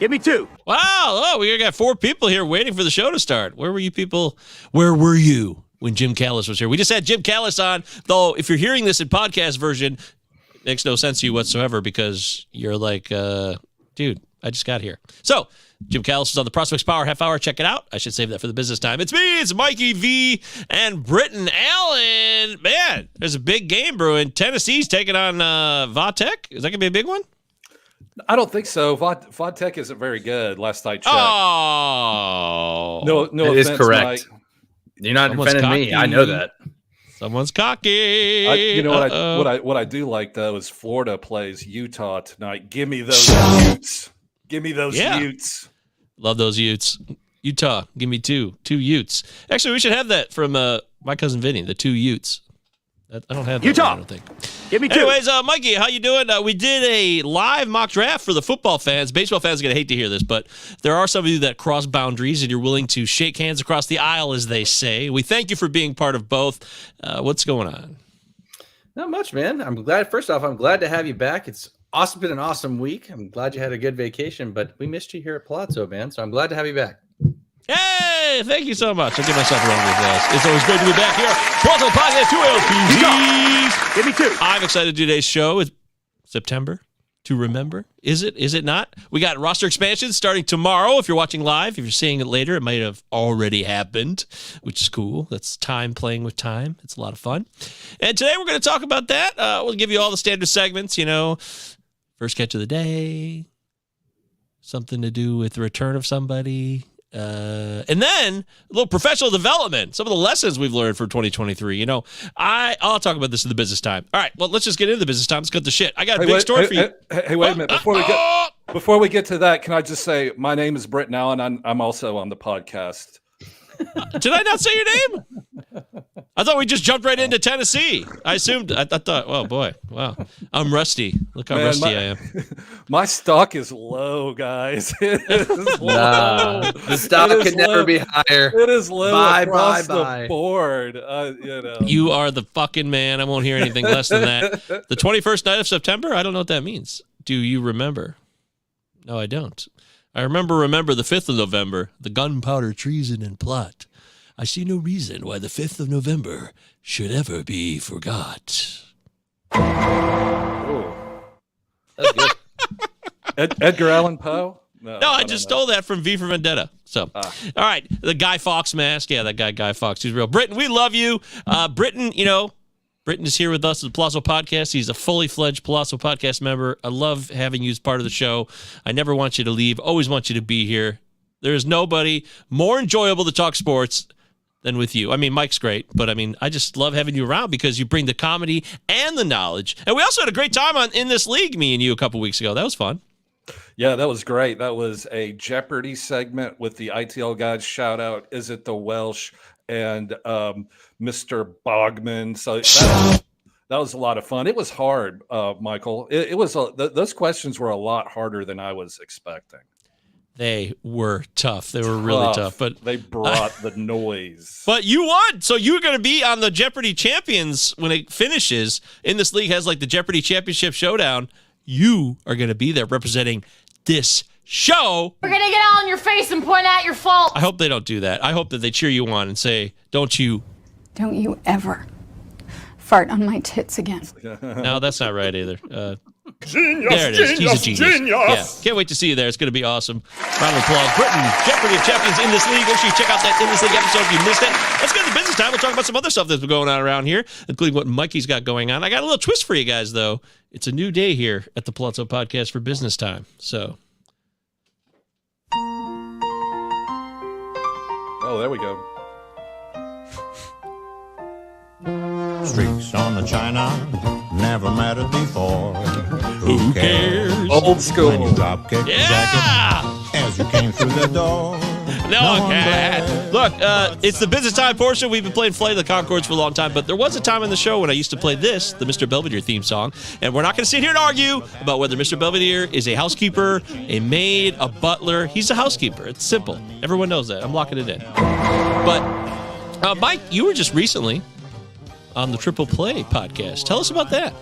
Give me 2. Wow. Oh, we got 4 people here waiting for the show to start. Where were you people? Where were you when Jim Callis was here? We just had Jim Callis on, though if you're hearing this in podcast version, it makes no sense to you whatsoever because you're like, dude, I just got here. So, Jim Callis is on the Prospects Power Half Hour. Check it out. I should save that for the business time. It's me. It's Mikey V and Britton Allen. Man, there's a big game brewing. Tennessee's taking on Vodtech. Is that going to be a big one? I don't think so. Vodtech isn't very good. Last I checked. Oh, no, it is correct. Mike. You're not defending me. I know that. Someone's cocky. You know what I do like though is Florida plays Utah tonight. Give me those Utes. Give me those Utes. Love those Utes. Utah, give me 2 Utes. Actually, we should have that from my cousin Vinny, the 2 Utes. I don't have that Utah. One, I don't think. Give me 2. Anyways, Mikey, how you doing? We did a live mock draft for the football fans. Baseball fans are going to hate to hear this, but there are some of you that cross boundaries and you're willing to shake hands across the aisle, as they say. We thank you for being part of both. What's going on? Not much, man. I'm glad. First off, I'm glad to have you back. It's been an awesome week. I'm glad you had a good vacation, but we missed you here at Palazzo, man. So I'm glad to have you back. Hey, thank you so much. I'll give myself a round of applause. It's always great to be back here. Palazzo Podcast 2 LPGs. Give me 2. I'm excited to do today's show. It's September to remember. Is it? Is it not? We got roster expansion starting tomorrow. If you're watching live, if you're seeing it later, it might have already happened, which is cool. That's time playing with time. It's a lot of fun. And today we're going to talk about that. We'll give you all the standard segments, first catch of the day, something to do with the return of somebody, and then a little professional development, some of the lessons we've learned for 2023. I'll talk about this in the business time. All right, well, let's just get into the business time. Let's cut the shit. I got a big story for you. Hey, wait a minute. Before we get to that, can I just say my name is Britton Allen. I'm also on the podcast. Did I not say your name? I thought we just jumped right into Tennessee. I thought, oh boy, wow. I'm rusty. Look how rusty I am. My stock is low, guys. It is low. The stock could never be higher. It is low across the board. You are the fucking man. I won't hear anything less than that. The 21st night of September? I don't know what that means. Do you remember? No, I don't. I remember the 5th of November, the gunpowder treason and plot. I see no reason why the 5th of November should ever be forgot. Oh. That's good. Edgar Allan Poe? No, I just stole that from V for Vendetta. So, all right, the Guy Fawkes mask. Yeah, that Guy Fawkes. He's real. Britton, we love you. Britton, Britton is here with us at the Palazzo Podcast. He's a fully fledged Palazzo Podcast member. I love having you as part of the show. I never want you to leave. Always want you to be here. There is nobody more enjoyable to talk sports than with you. I mean, Mike's great, but I just love having you around because you bring the comedy and the knowledge. And we also had a great time in this league, me and you, a couple weeks ago. That was fun. Yeah, that was great. That was a Jeopardy segment with the ITL guys. Shout out, Is It the Welsh? And Mr. Bogman. So that was a lot of fun. It was hard, Michael. It was those questions were a lot harder than I was expecting. They were tough. They were really tough, but they brought the noise. But you won, so you're going to be on the Jeopardy Champions when it finishes. In this league has like the Jeopardy Championship Showdown. You are going to be there representing this show. We're going to get all in your face and point out your fault. I hope they don't do that. I hope that they cheer you on and say, don't you ever fart on my tits again. No, that's not right either. Genius, there it is. Genius, He's a genius. genius. Yeah. Can't wait to see you there. It's going to be awesome. Round of applause. Britton, Jeopardy of Champions in this league. Make sure you check out that In This League episode if you missed it. Let's get to business time. We'll talk about some other stuff that's been going on around here, including what Mikey's got going on. I got a little twist for you guys, though. It's a new day here at the Palazzo Podcast for business time. So. Oh, there we go. Streaks on the china never mattered before. Who cares? Old school. When you drop kick the jacket as you came through the door. No one can. Look, it's the business time portion. We've been playing Flight of the Conchords for a long time, but there was a time in the show when I used to play this, the Mr. Belvedere theme song, and we're not going to sit here and argue about whether Mr. Belvedere is a housekeeper, a maid, a butler. He's a housekeeper. It's simple. Everyone knows that. I'm locking it in. But, Mike, you were just recently on the Triple Play podcast. Tell us about that.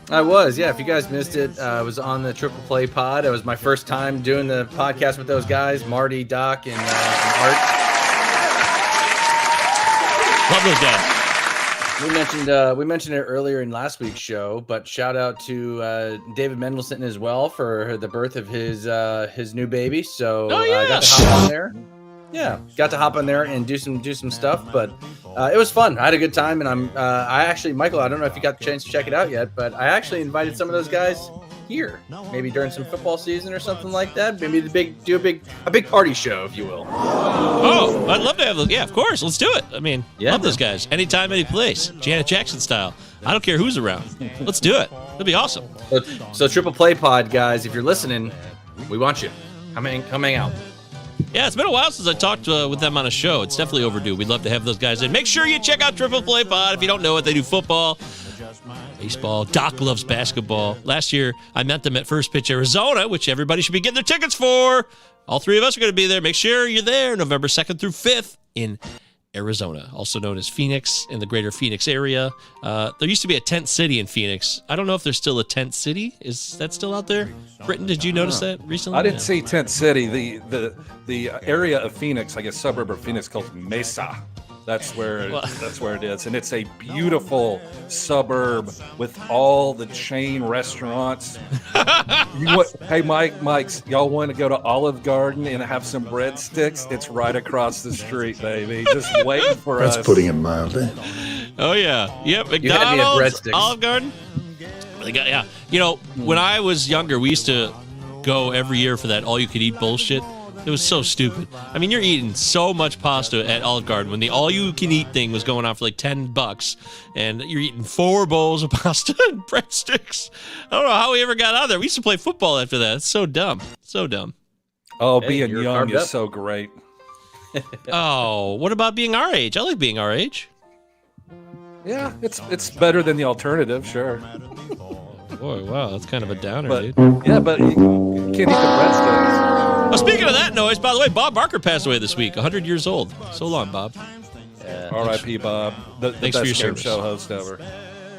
I was, yeah. If you guys missed it, I was on the Triple Play Pod. It was my first time doing the podcast with those guys, Marty, Doc, and Art. Love those guys. We mentioned it earlier in last week's show, but shout out to David Mendelsohn as well for the birth of his new baby. So I got to hop on there. Yeah, got to hop on there and do some stuff, but it was fun. I had a good time, and I actually, Michael, I don't know if you got the chance to check it out yet, but I actually invited some of those guys here, maybe during some football season or something like that. Maybe do a big party show, if you will. Oh, I'd love to have those. Yeah, of course, let's do it. I mean, love those man. guys. Anytime, any place. Janet Jackson style. I don't care who's around. Let's do it. It'll be awesome. So Triple Play Pod, guys, if you're listening, we want you. Come hang out. Yeah, it's been a while since I talked with them on a show. It's definitely overdue. We'd love to have those guys in. Make sure you check out Triple Play Pod. If you don't know it, they do football, baseball. Doc loves basketball. Last year, I met them at First Pitch, Arizona, which everybody should be getting their tickets for. All three of us are going to be there. Make sure you're there November 2nd through 5th in Arizona, also known as Phoenix, in the greater Phoenix area. There used to be a tent city in Phoenix. I don't know if there's still a tent city. Is that still out there? Britton, did you notice that recently? I didn't see Tent City. The area of Phoenix, I guess suburb of Phoenix called Mesa. That's where it is, and it's a beautiful suburb with all the chain restaurants. Hey, Mike's, y'all want to go to Olive Garden and have some breadsticks? It's right across the street, baby. Just waiting for us. That's putting it mildly. Oh yeah, yep. had me at McDonald's, breadsticks. Olive Garden. Yeah, you know, when I was younger, we used to go every year for that all-you-could-eat bullshit. It was so stupid. I mean, you're eating so much pasta at Olive Garden when the all-you-can-eat thing was going on for like $10, and you're eating 4 bowls of pasta and breadsticks. I don't know how we ever got out of there. We used to play football after that. It's so dumb. So dumb. Oh, Hey, being you're young carved is up. so great. Oh, what about being our age? I like being our age. Yeah, it's better than the alternative, sure. Boy, wow, that's kind of a downer, But dude. yeah, but you can't eat the breadsticks. Well, speaking of that noise, by the way, Bob Barker passed away this week, 100 years old. So long, Bob. R.I.P. Bob, the Thanks for best your game service. show host ever.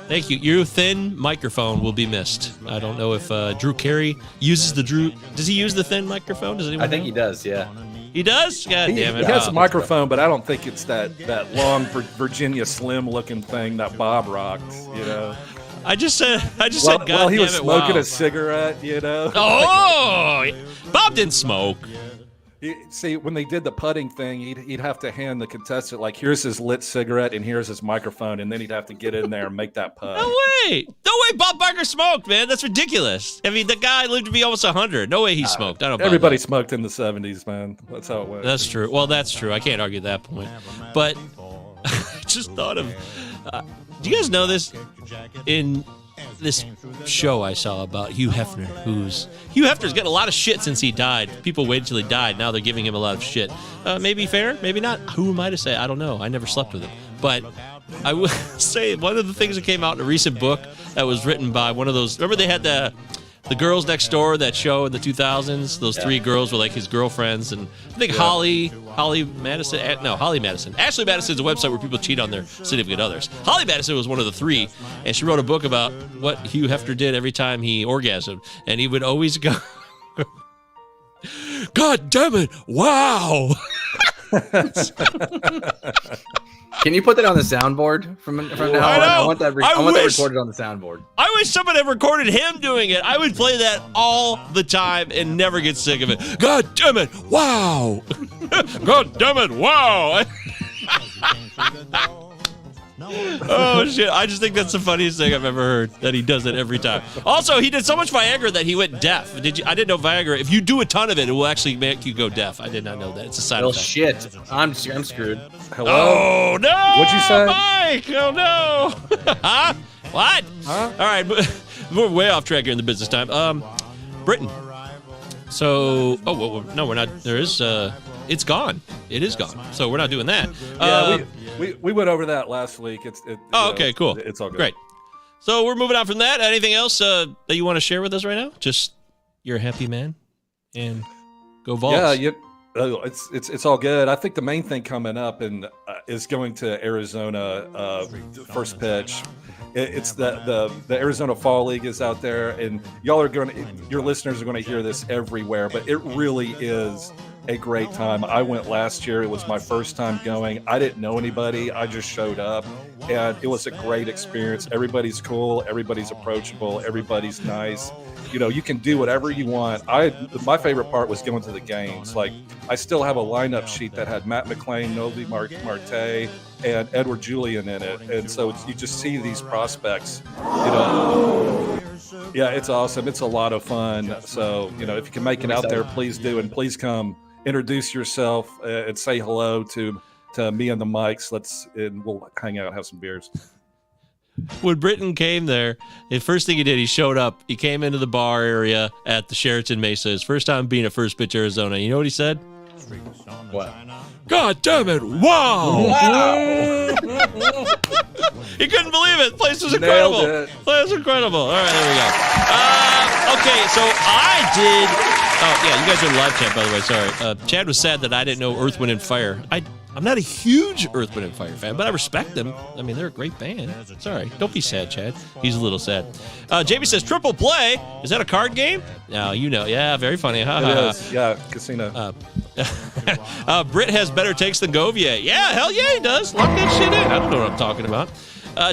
Thank you. Your thin microphone will be missed. I don't know if Drew Carey uses the Does he use the thin microphone? Does anyone I think know? he does, yeah. He does? God He damn it. has Oh. a microphone, but I don't think it's that long Virginia Slim looking thing that Bob rocks. You know. I just said, God While he damn was it, smoking wow. a cigarette, you know. Oh, Bob didn't smoke. See, when they did the putting thing, he'd have to hand the contestant, like, here's his lit cigarette and here's his microphone, and then he'd have to get in there and make that putt. No way. No way Bob Barker smoked, man. That's ridiculous. I mean, the guy lived to be almost 100. No way he smoked. I don't buy Everybody that. smoked in the 70s, man. That's how it went. That's true. Well, that's true. I can't argue that point. But I just thought of... do you guys know this? In this show I saw about Hugh Hefner, Hugh Hefner's gotten a lot of shit since he died. People waited till he died. Now they're giving him a lot of shit. Maybe fair, maybe not. Who am I to say? I don't know. I never slept with him. But I would say one of the things that came out in a recent book that was written by one of those. Remember they had the Girls Next Door, that show in the 2000s. Those 3 girls were like his girlfriends, and I think Holly Madison. Holly Madison. Ashley Madison's a website where people cheat on their significant others. Holly Madison was one of the 3, and she wrote a book about what Hugh Hefner did every time he orgasmed, and he would always go, "God damn it! Wow." Can you put that on the soundboard from now on? I want that recorded on the soundboard. I wish someone had recorded him doing it. I would play that all the time and never get sick of it. God damn it! Wow! God damn it! Wow! Oh shit! I just think that's the funniest thing I've ever heard. That he does it every time. Also, he did so much Viagra that he went deaf. I didn't know Viagra. If you do a ton of it, it will actually make you go deaf. I did not know that. It's a side Well, effect. shit. I'm screwed. Hello? Oh no! What'd you say? Mike? Oh no! Huh? What? Huh? All right, we're way off track here in the business time. Britain. So, no, we're not. There is. It's gone. It is gone. So we're not doing that. Yeah, we went over that last week. Okay, cool. It's all good. Great. So we're moving on from that. Anything else that you want to share with us right now? Just you're a happy man and go Vols. Yeah, Oh, it's all good. I think the main thing coming up is going to Arizona first pitch. It's the Arizona Fall League is out there, and your listeners are going to hear this everywhere. But it really is a great time. I went last year. It was my first time going. I didn't know anybody. I just showed up, and it was a great experience. Everybody's cool. Everybody's approachable. Everybody's nice. You can do whatever you want. My favorite part was going to the games. Like, I still have a lineup sheet that had Matt McClain, Novi Marte, and Edward Julian in it. And so you just see these prospects, Yeah, it's awesome. It's a lot of fun. So, if you can make it out there, please do. And please come introduce yourself and say hello to me and the mics. And we'll hang out, have some beers. When Britton came there, the first thing he did, he showed up. He came into the bar area at the Sheraton Mesa. His first time being at First Pitch Arizona. You know what he said? What? God damn it! Wow! He couldn't believe it. The place was incredible. The place was incredible. All right, there we go. Okay, so I did. Oh yeah, you guys are in live chat, by the way. Sorry, Chad was sad that I didn't know Earth, Wind, and Fire. I'm not a huge Earth, Wind, and Fire fan, but I respect them. I mean, they're a great band. Sorry. Don't be sad, Chad. He's a little sad. Jamie says, triple play. Is that a card game? No, Yeah, very funny. It is. Yeah, casino. Britt has better takes than Govier. Yeah, hell yeah, he does. Lock that shit in. I don't know what I'm talking about.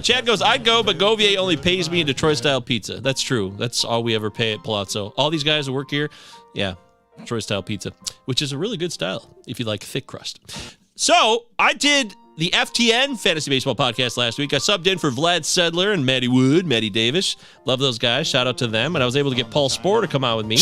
Chad goes, I'd go, but Govier only pays me in Detroit-style pizza. That's true. That's all we ever pay at Palazzo. All these guys who work here, yeah, Detroit-style pizza, which is a really good style if you like thick crust. So I did the FTN Fantasy Baseball podcast last week. I subbed in for Vlad Sedler and Maddie Davis. Love those guys. Shout out to them. And I was able to get Paul Spohr to come out with me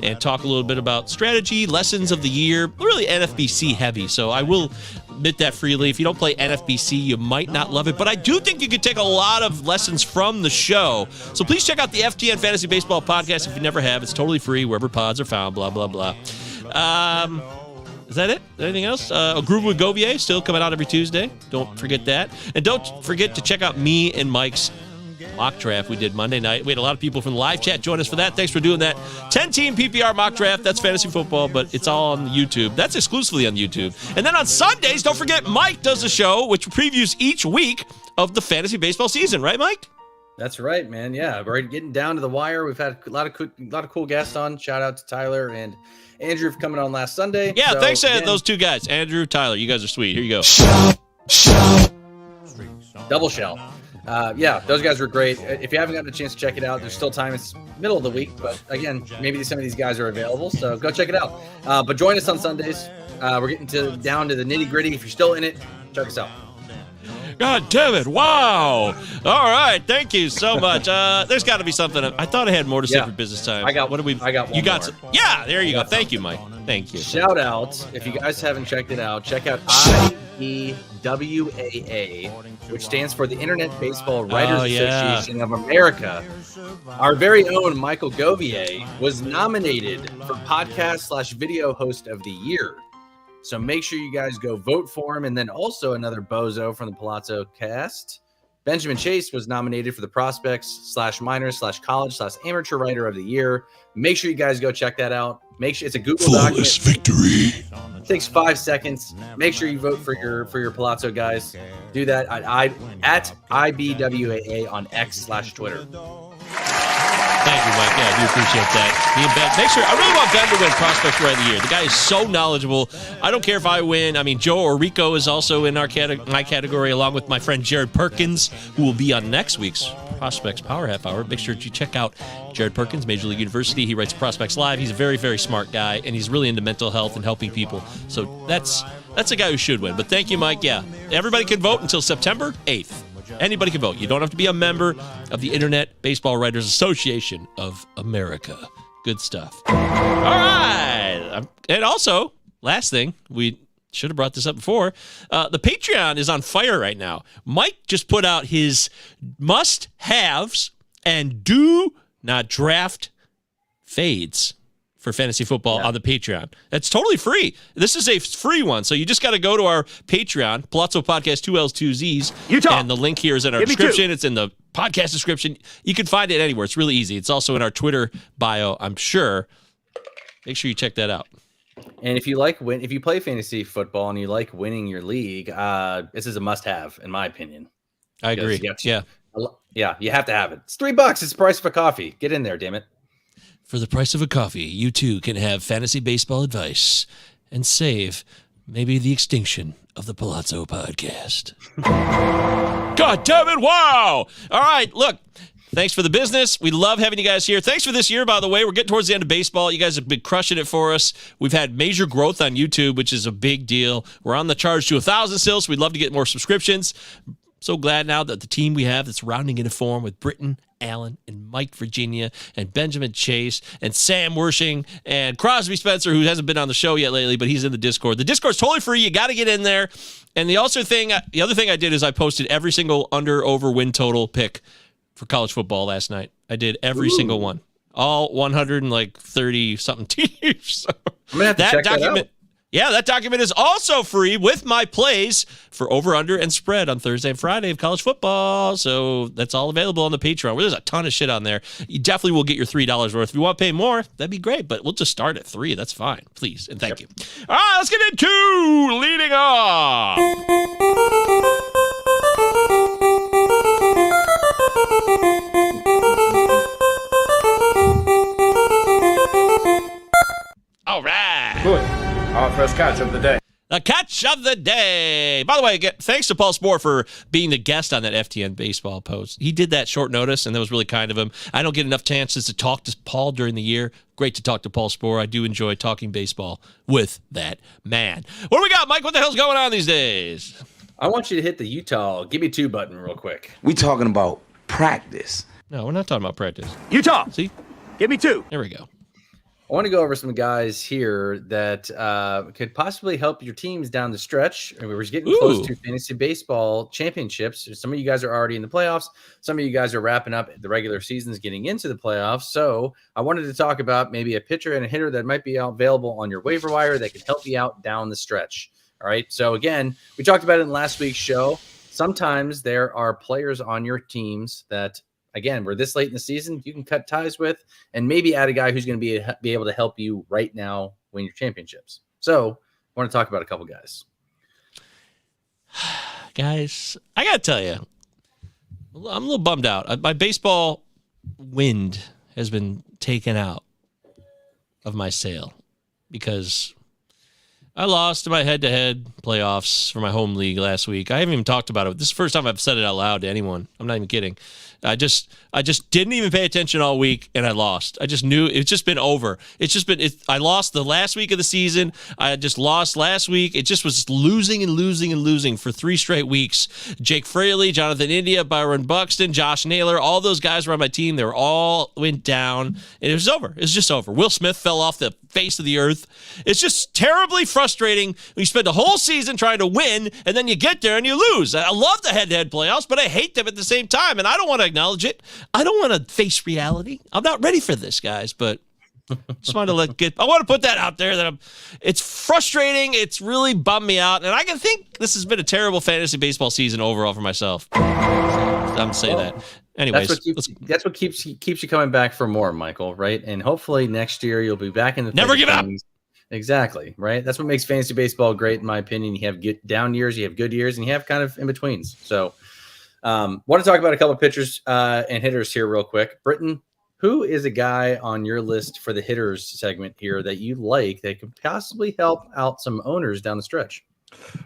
and talk a little bit about strategy, lessons of the year, really NFBC heavy. So I will admit that freely. If you don't play NFBC, you might not love it. But I do think you could take a lot of lessons from the show. So please check out the FTN Fantasy Baseball podcast if you never have. It's totally free wherever pods are found, blah, blah, blah. Is that it? Anything else? Groove with Govier, still coming out every Tuesday. Don't forget that. And don't forget to check out me and Mike's mock draft we did Monday night. We had a lot of people from the live chat join us for that. Thanks for doing that. 10-team PPR mock draft. That's fantasy football, but it's all on YouTube. That's exclusively on YouTube. And then on Sundays, don't forget Mike does a show which previews each week of the fantasy baseball season. Right, Mike? That's right, man. Yeah, we're getting down to the wire. We've had a lot of cool guests on. Shout out to Tyler and Andrew for coming on last Sunday. Yeah, so, thanks to those two guys, Andrew, Tyler. You guys are sweet. Here you go. Double shell. Yeah, those guys were great. If you haven't gotten a chance to check it out, there's still time. It's middle of the week, but again, maybe some of these guys are available, so go check it out. But join us on Sundays. We're getting down to the nitty gritty. If you're still in it, check us out. God damn it. Wow. All right. Thank you so much. There's got to be something. I thought I had more to say for business time. I got one more. Yeah, there you go. Thank you, Mike. Thank you. Shout out. If you guys haven't checked it out, check out IBWAA, which stands for the Internet Baseball Writers Association of America. Our very own Michael Govier was nominated for podcast/video host of the year. So make sure you guys go vote for him. And then also another bozo from the Palazzo cast, Benjamin Chase, was nominated for the prospects/minors/college/amateur writer of the year. Make sure you guys go check that out. Make sure it's a Google Flawless document. victory. It takes 5 seconds. Make sure you vote for your Palazzo guys. Do that at IBWAA on X/Twitter. Thank you, Mike. Yeah, I do appreciate that. Me and Ben, make sure. I really want Ben to win Prospect Right of the Year. The guy is so knowledgeable. I don't care if I win. I mean, Joe Orico is also in my category, along with my friend Jared Perkins, who will be on next week's Prospects Power Half Hour. Make sure you check out Jared Perkins, Major League University. He writes Prospects Live. He's a very, very smart guy, and he's really into mental health and helping people. So that's a guy who should win. But thank you, Mike. Yeah, everybody can vote until September 8th. Anybody can vote. You don't have to be a member of the Internet Baseball Writers Association of America. Good stuff. All right. And also, last thing, we should have brought this up before. The Patreon is on fire right now. Mike just put out his must-haves and do not draft fades for fantasy football on the Patreon. That's totally free. This is a free one, so you just got to go to our Patreon, Palazzo Podcast 2Ls 2Zs, and the link here is in our description. It's in the podcast description. You can find it anywhere. It's really easy. It's also in our Twitter bio, I'm sure. Make sure you check that out. And if you play fantasy football and you like winning your league, this is a must-have, in my opinion. I agree. Yeah, you have to have it. It's $3. It's the price of a coffee. Get in there, damn it. For the price of a coffee, you too can have fantasy baseball advice and save maybe the extinction of the Palazzo podcast. God damn it, wow! All right, look, thanks for the business. We love having you guys here. Thanks for this year, by the way. We're getting towards the end of baseball. You guys have been crushing it for us. We've had major growth on YouTube, which is a big deal. We're on the charge to 1,000 still, so we'd love to get more subscriptions. So glad now that the team we have that's rounding into form with Britton, Allen, and Mike Virginia, and Benjamin Chase, and Sam Wershing, and Crosby Spencer, who hasn't been on the show yet lately, but he's in the Discord. The Discord's totally free. You got to get in there. And the other thing I did is I posted every single under-over win total pick for college football last night. I did every single one. All 130-something teams. So I'm going to have to check that out. Yeah, that document is also free with my plays for over, under, and spread on Thursday and Friday of college football. So that's all available on the Patreon, where there's a ton of shit on there. You definitely will get your $3 worth. If you want to pay more, that'd be great, but we'll just start at $3. That's fine. Please, and thank you. All right, let's get into leading off. All right. Good. Our first catch of the day. The catch of the day. By the way, thanks to Paul Spohr for being the guest on that FTN baseball post. He did that short notice, and that was really kind of him. I don't get enough chances to talk to Paul during the year. Great to talk to Paul Spohr. I do enjoy talking baseball with that man. What do we got, Mike? What the hell's going on these days? I want you to hit the Utah Give Me 2 button real quick. We talking about practice. No, we're not talking about practice. Utah. See? Give me 2. There we go. I want to go over some guys here that could possibly help your teams down the stretch. I mean, we're getting close to fantasy baseball championships. Some of you guys are already in the playoffs. Some of you guys are wrapping up the regular seasons, getting into the playoffs. So I wanted to talk about maybe a pitcher and a hitter that might be available on your waiver wire that can help you out down the stretch. All right. So again, we talked about it in last week's show. Sometimes there are players on your teams that, again, we're this late in the season, you can cut ties with and maybe add a guy who's going to be able to help you right now win your championships. So I want to talk about a couple guys. Guys, I got to tell you, I'm a little bummed out. My baseball wind has been taken out of my sail because I lost my head-to-head playoffs for my home league last week. I haven't even talked about it. This is the first time I've said it out loud to anyone. I'm not even kidding. I just didn't even pay attention all week, and I lost. I just knew it's just been over. I lost the last week of the season. I just lost last week. It just was losing and losing and losing for 3 straight weeks. Jake Fraley, Jonathan India, Byron Buxton, Josh Naylor, all those guys were on my team. They were all went down, and it was over. It was just over. Will Smith fell off the face of the earth. It's just terribly frustrating. You spend a whole season trying to win, and then you get there and you lose. I love the head-to-head playoffs, but I hate them at the same time, and I don't want to acknowledge it. I don't want to face reality. I'm not ready for this, guys, but just wanted to I want to put that out there that it's frustrating. It's really bummed me out, and I can think this has been a terrible fantasy baseball season overall for myself. I'm saying that. Anyways, that's what keeps you coming back for more, Michael, right? And hopefully next year you'll be back in the never give up. Exactly, right? That's what makes fantasy baseball great, in my opinion. You have down years, you have good years, and you have kind of in-betweens. So want to talk about a couple of pitchers and hitters here real quick. Britton, who is a guy on your list for the hitters segment here that you like that could possibly help out some owners down the stretch?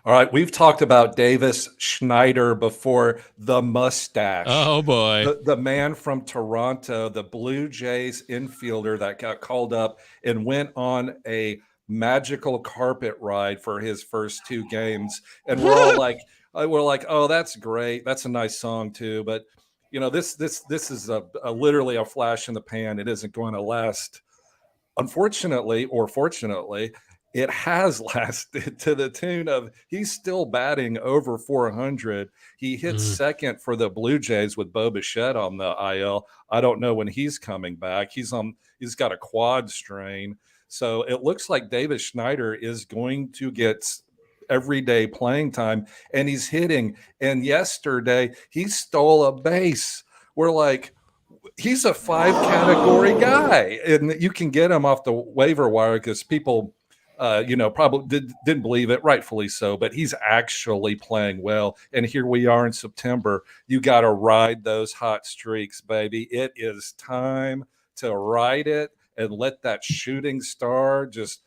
All right, we've talked about Davis Schneider before, the mustache. Oh, boy. The man from Toronto, the Blue Jays infielder that got called up and went on a magical carpet ride for his first 2 games. And we're all like, oh, that's great. That's a nice song, too. But, you know, this is a literally a flash in the pan. It isn't going to last. Unfortunately, or fortunately, it has lasted to the tune of he's still batting over 400. He hit second for the Blue Jays with Bo Bichette on the IL. I don't know when he's coming back. He's got a quad strain. So it looks like Davis Schneider is going to get everyday playing time, and he's hitting. And yesterday he stole a base. We're like, he's a 5 category guy, and you can get him off the waiver wire because people Probably didn't believe it, rightfully so, but he's actually playing well. And here we are in September. You got to ride those hot streaks, baby. It is time to ride it and let that shooting star just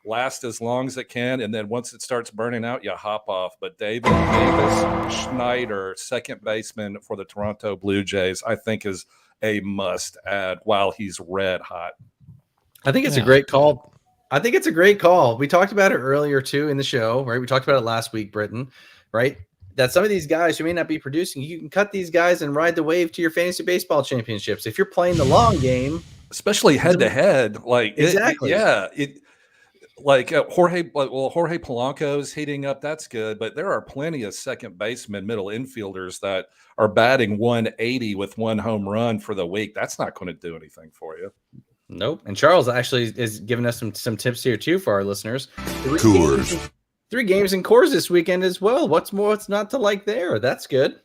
last as long as it can. And then once it starts burning out, you hop off. But Davis Schneider, second baseman for the Toronto Blue Jays, I think is a must add while he's red hot. I think it's a great call. We talked about it earlier too in the show, right? We talked about it last week, Britton, right? That some of these guys who may not be producing, you can cut these guys and ride the wave to your fantasy baseball championships. If you're playing the long game, especially head to head, Jorge Polanco's heating up. That's good, but there are plenty of second basemen, middle infielders that are batting 180 with one home run for the week. That's not going to do anything for you. Nope. And Charles actually is giving us some tips here too for our listeners. Three games in Coors this weekend as well. What's not to like there? That's good.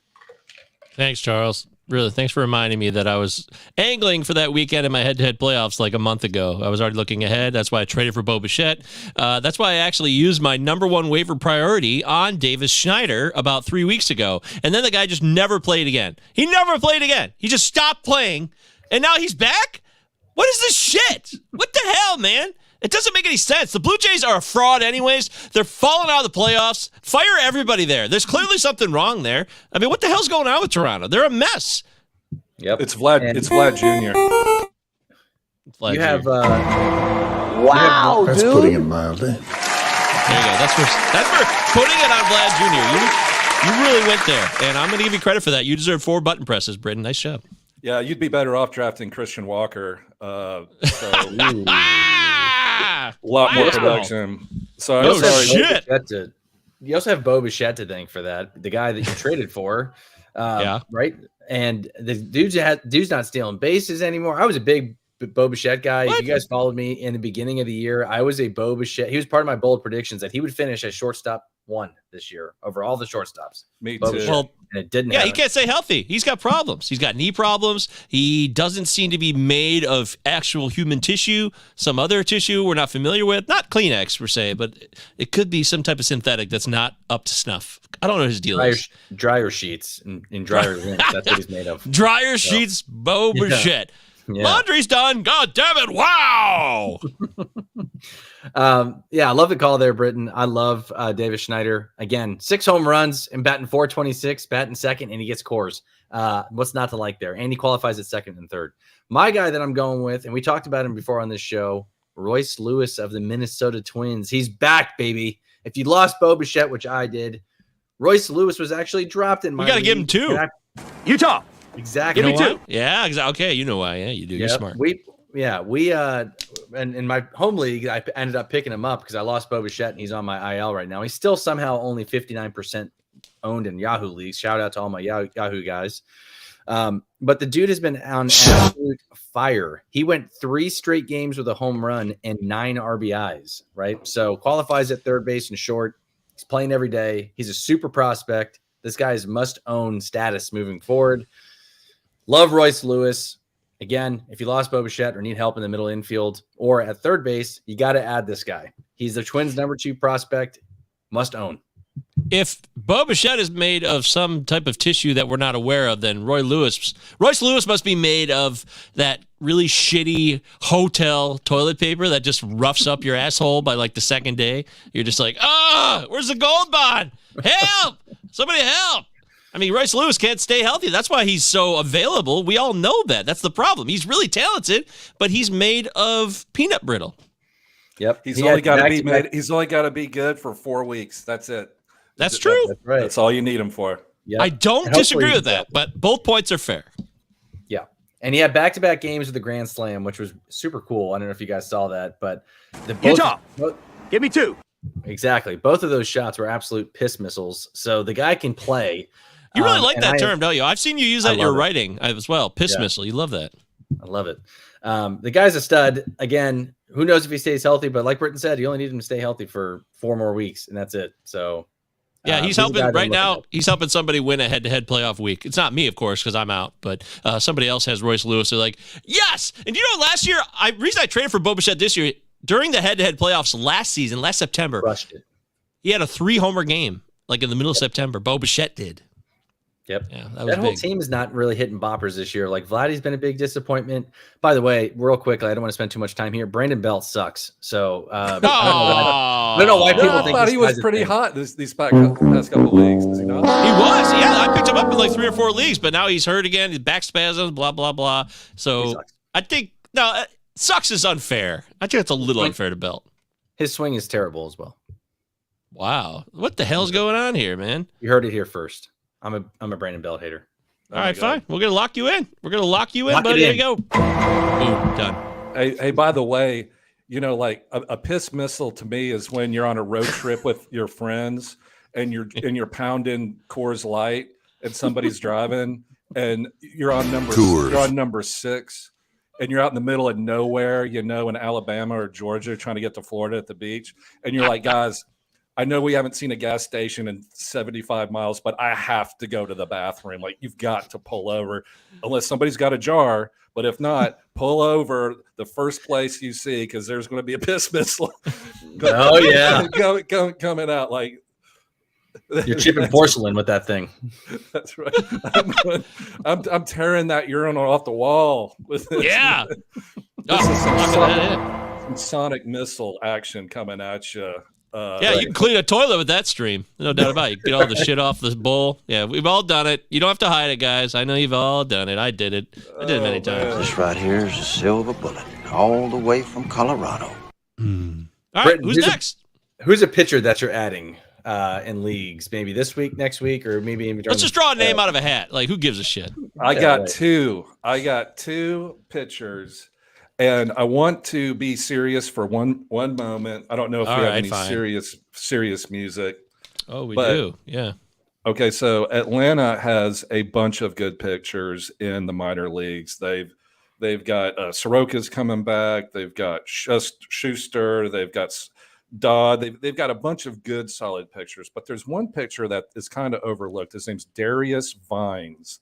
Thanks, Charles. Really, thanks for reminding me that I was angling for that weekend in my head-to-head playoffs like a month ago. I was already looking ahead. That's why I traded for Bo Bichette. That's why I actually used my number one waiver priority on Davis Schneider about 3 weeks ago. And then the guy just never played again. He never played again. He just stopped playing, and now he's back? What is this shit? What the hell, man? It doesn't make any sense. The Blue Jays are a fraud anyways. They're falling out of the playoffs. Fire everybody there. There's clearly something wrong there. I mean, what the hell's going on with Toronto? They're a mess. Yep. It's Vlad Jr. You have Wow, that's putting it mildly. There you go. That's for putting it on Vlad Jr. You really went there, and I'm going to give you credit for that. You deserve 4 button presses, Britton. Nice job. Yeah, you'd be better off drafting Christian Walker. A lot more production. So I'm sorry. Shit. You also have Bo Bichette to thank for that. The guy that you traded for. Right. And the dude's not stealing bases anymore. I was a big Bo Bichette guy. If you guys followed me in the beginning of the year, I was a Bo Bichette. He was part of my bold predictions that he would finish as shortstop 1 this year over all the shortstops. Me Bo too. Bichette, Well, and it didn't. yeah, he happen. can't stay healthy. He's got problems. He's got knee problems. He doesn't seem to be made of actual human tissue. Some other tissue we're not familiar with. Not Kleenex per se, but it could be some type of synthetic that's not up to snuff. I don't know what his deal is. Dryer sheets and dryer rinse. That's what he's made of. Dryer sheets, Bo Bichette. Yeah. Laundry's done. God damn it. Wow. I love the call there, Britton. I love Davis Schneider. Again, 6 home runs and batting .426, batting second, and he gets Coors. What's not to like there? And he qualifies at second and third. My guy that I'm going with, and we talked about him before on this show, Royce Lewis of the Minnesota Twins. He's back, baby. If you lost Bo Bichette, which I did, Royce Lewis was actually dropped in my We got to give him 2. Utah. Exactly. You know why? Yeah, okay. You know why. Yeah, you do. You're smart. We and in my home league, I ended up picking him up because I lost Bo Bichette and he's on my IL right now. He's still somehow only 59% owned in Yahoo leagues. Shout out to all my Yahoo guys. But the dude has been on absolute fire. He went 3 straight games with a home run and 9 RBIs, right? So qualifies at third base and short. He's playing every day. He's a super prospect. This guy is must-own status moving forward. Love Royce Lewis. Again, if you lost Bo Bichette or need help in the middle infield or at third base, you got to add this guy. He's the Twins' number 2 prospect. Must own. If Bo Bichette is made of some type of tissue that we're not aware of, then Royce Lewis must be made of that really shitty hotel toilet paper that just roughs up your asshole by like the second day. You're just like, where's the gold bond? Help! Somebody help! I mean, Royce Lewis can't stay healthy. That's why he's so available. We all know that. That's the problem. He's really talented, but he's made of peanut brittle. Yep. He's only got to be good for 4 weeks. That's it. That's true. That's right. That's all you need him for. Yep. I don't disagree with that, but both points are fair. Yeah. And he had back-to-back games with the Grand Slam, which was super cool. I don't know if you guys saw that, but Utah. Give me 2. Exactly. Both of those shots were absolute piss missiles. So the guy can play. You really like that term, don't you? I've seen you use that in your writing as well. Piss missile. You love that. I love it. The guy's a stud. Again, who knows if he stays healthy, but like Britton said, you only need him to stay healthy for 4 more weeks, and that's it. So yeah, he's helping right now. He's helping somebody win a head-to-head playoff week. It's not me, of course, because I'm out, but somebody else has Royce Lewis. They're like, yes! And you know, last year, reason I traded for Bo Bichette this year, during the head-to-head playoffs last season, last September, Crushed it. he had a 3-homer game, like in the middle of September. Bo Bichette did. Yep. Yeah, that whole big. team is not really hitting boppers this year. Like Vladdy's been a big disappointment. By the way, real quickly, I don't want to spend too much time here. Brandon Belt sucks. So I don't know why people I think thought he was pretty hot these past couple of leagues. Is he not? He was. Yeah, I picked him up in like 3 or 4 leagues, but now he's hurt again. His back spasms, blah, blah, blah. So I think, sucks is unfair. I think it's a little unfair to Belt. His swing is terrible as well. Wow. What the hell's going on here, man? You heard it here first. I'm a Brandon Belt hater. All right, fine. We're going to lock you in. We're going to lock you in, buddy. There you go. Boom, done. Hey, by the way, like a piss missile to me is when you're on a road trip with your friends and you're pounding Coors Light and somebody's driving and you're on number 6 and you're out in the middle of nowhere, in Alabama or Georgia trying to get to Florida at the beach. And you're like, guys, I know we haven't seen a gas station in 75 miles, but I have to go to the bathroom. Like, you've got to pull over unless somebody's got a jar. But if not, pull over the first place you see because there's going to be a piss missile. Oh, yeah. coming out like you're chipping porcelain with that thing. That's right. I'm tearing that urinal off the wall with this. Yeah. This is some sonic missile action coming at you. You can clean a toilet with that stream. No doubt about it. You get all the shit off the bowl. Yeah, we've all done it. You don't have to hide it, guys. I know you've all done it. I did it. I did it many times. This right here is a silver bullet, all the way from Colorado. All right, Britton, who's next? Who's a pitcher that you're adding in leagues? Maybe this week, next week, or maybe even Let's just draw a name out of a hat. Like, who gives a shit? I got two pitchers. And I want to be serious for one moment. I don't know if we have any serious music. Oh, we do. Yeah. Okay, so Atlanta has a bunch of good pitchers in the minor leagues. They've got Soroka's coming back. They've got Schuster. They've got Dodd. They've got a bunch of good, solid pitchers. But there's one pitcher that is kind of overlooked. His name's Darius Vines.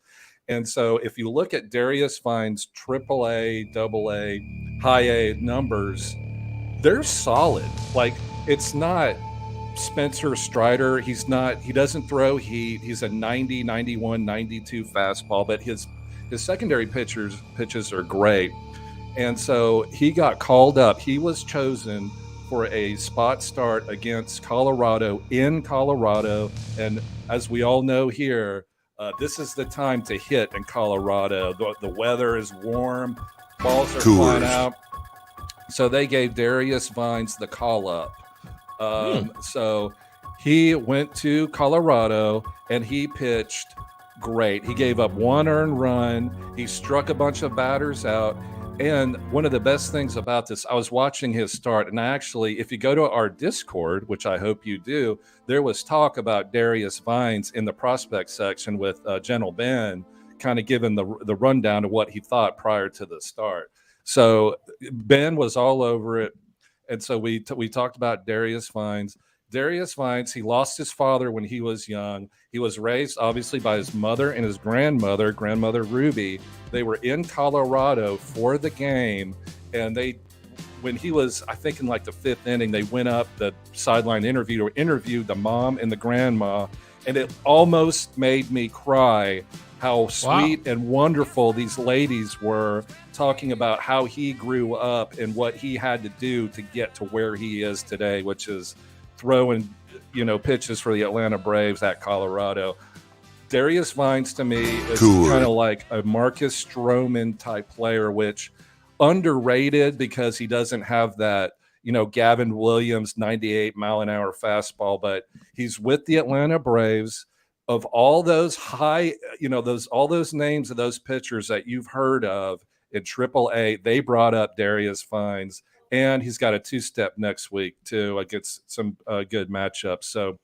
And so if you look at Darius Vines' AAA, AA, high A numbers, they're solid. Like, it's not Spencer Strider. He doesn't throw heat. He's a 90, 91, 92 fastball, but his secondary pitches are great. And so he got called up. He was chosen for a spot start against Colorado in Colorado. And as we all know here, this is the time to hit in Colorado. The weather is warm. Balls are flying out. So they gave Darius Vines the call up. So he went to Colorado and he pitched great. He gave up 1 earned run. He struck a bunch of batters out. And one of the best things about this, I was watching his start, and actually, if you go to our Discord, which I hope you do, there was talk about Darius Vines in the prospect section with General Ben, kind of giving the rundown of what he thought prior to the start. So Ben was all over it, and so we talked about Darius Vines. Darius Vines, he lost his father when he was young. He was raised, obviously, by his mother and his grandmother Ruby. They were in Colorado for the game, and when he was, I think, in like the 5th inning, they went up the sideline interviewed the mom and the grandma, and it almost made me cry how sweet and wonderful these ladies were, talking about how he grew up and what he had to do to get to where he is today, which is throwing, pitches for the Atlanta Braves at Colorado. Darius Vines to me is kind of like a Marcus Stroman type player, which underrated because he doesn't have that, Gavin Williams 98 mile an hour fastball, but he's with the Atlanta Braves. Of all those high, all those names of those pitchers that you've heard of in AAA, they brought up Darius Vines. And he's got a 2-step next week, too, against some good matchups. So,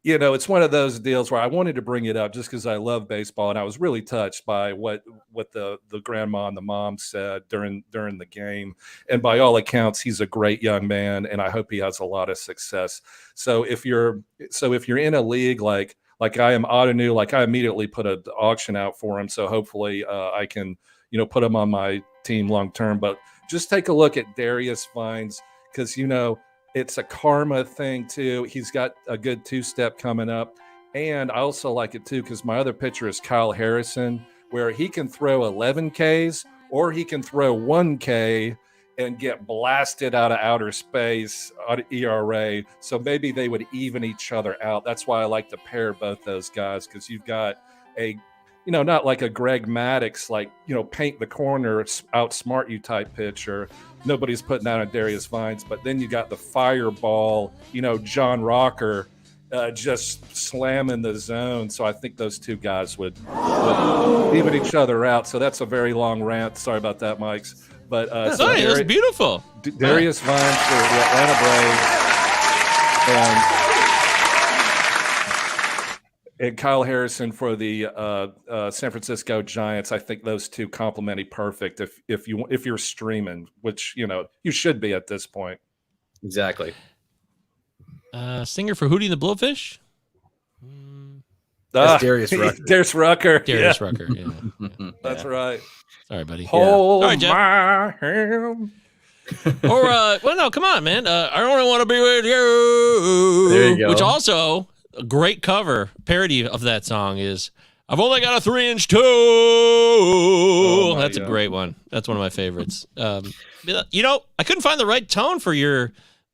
it's one of those deals where I wanted to bring it up just because I love baseball. And I was really touched by what the grandma and the mom said during the game. And by all accounts, he's a great young man, and I hope he has a lot of success. So if you're in a league like I am Ottoneu, like I immediately put an auction out for him. So hopefully I can, put him on my team long term. But just take a look at Darius Vines because, it's a karma thing too. He's got a good 2-step coming up. And I also like it too because my other pitcher is Kyle Harrison, where he can throw 11 Ks or he can throw 1 K and get blasted out of outer space on ERA. So maybe they would even each other out. That's why I like to pair both those guys because you've got a, not like a Greg Maddux, like, paint the corner, outsmart you type pitcher. Nobody's putting that on Darius Vines. But then you got the fireball, John Rocker just slamming the zone. So I think those two guys would even each other out. So that's a very long rant. Sorry about that, Mike's. But that's beautiful. Darius Vines for the Atlanta Braves and Kyle Harrison for the San Francisco Giants. I think those two complement each perfect if you're streaming, which you should be at this point. Exactly. Singer for Hootie and the Blowfish. Darius Rucker. Darius Rucker. Darius Rucker. Yeah. That's right. Sorry, buddy. Hold All right, my hand. Or, well, no, come on, man. I only want to be with you. There you go. Which also, a great cover, parody of that song is, I've only got a 3-inch toe. That's a great one. That's one of my favorites. I couldn't find the right tone for your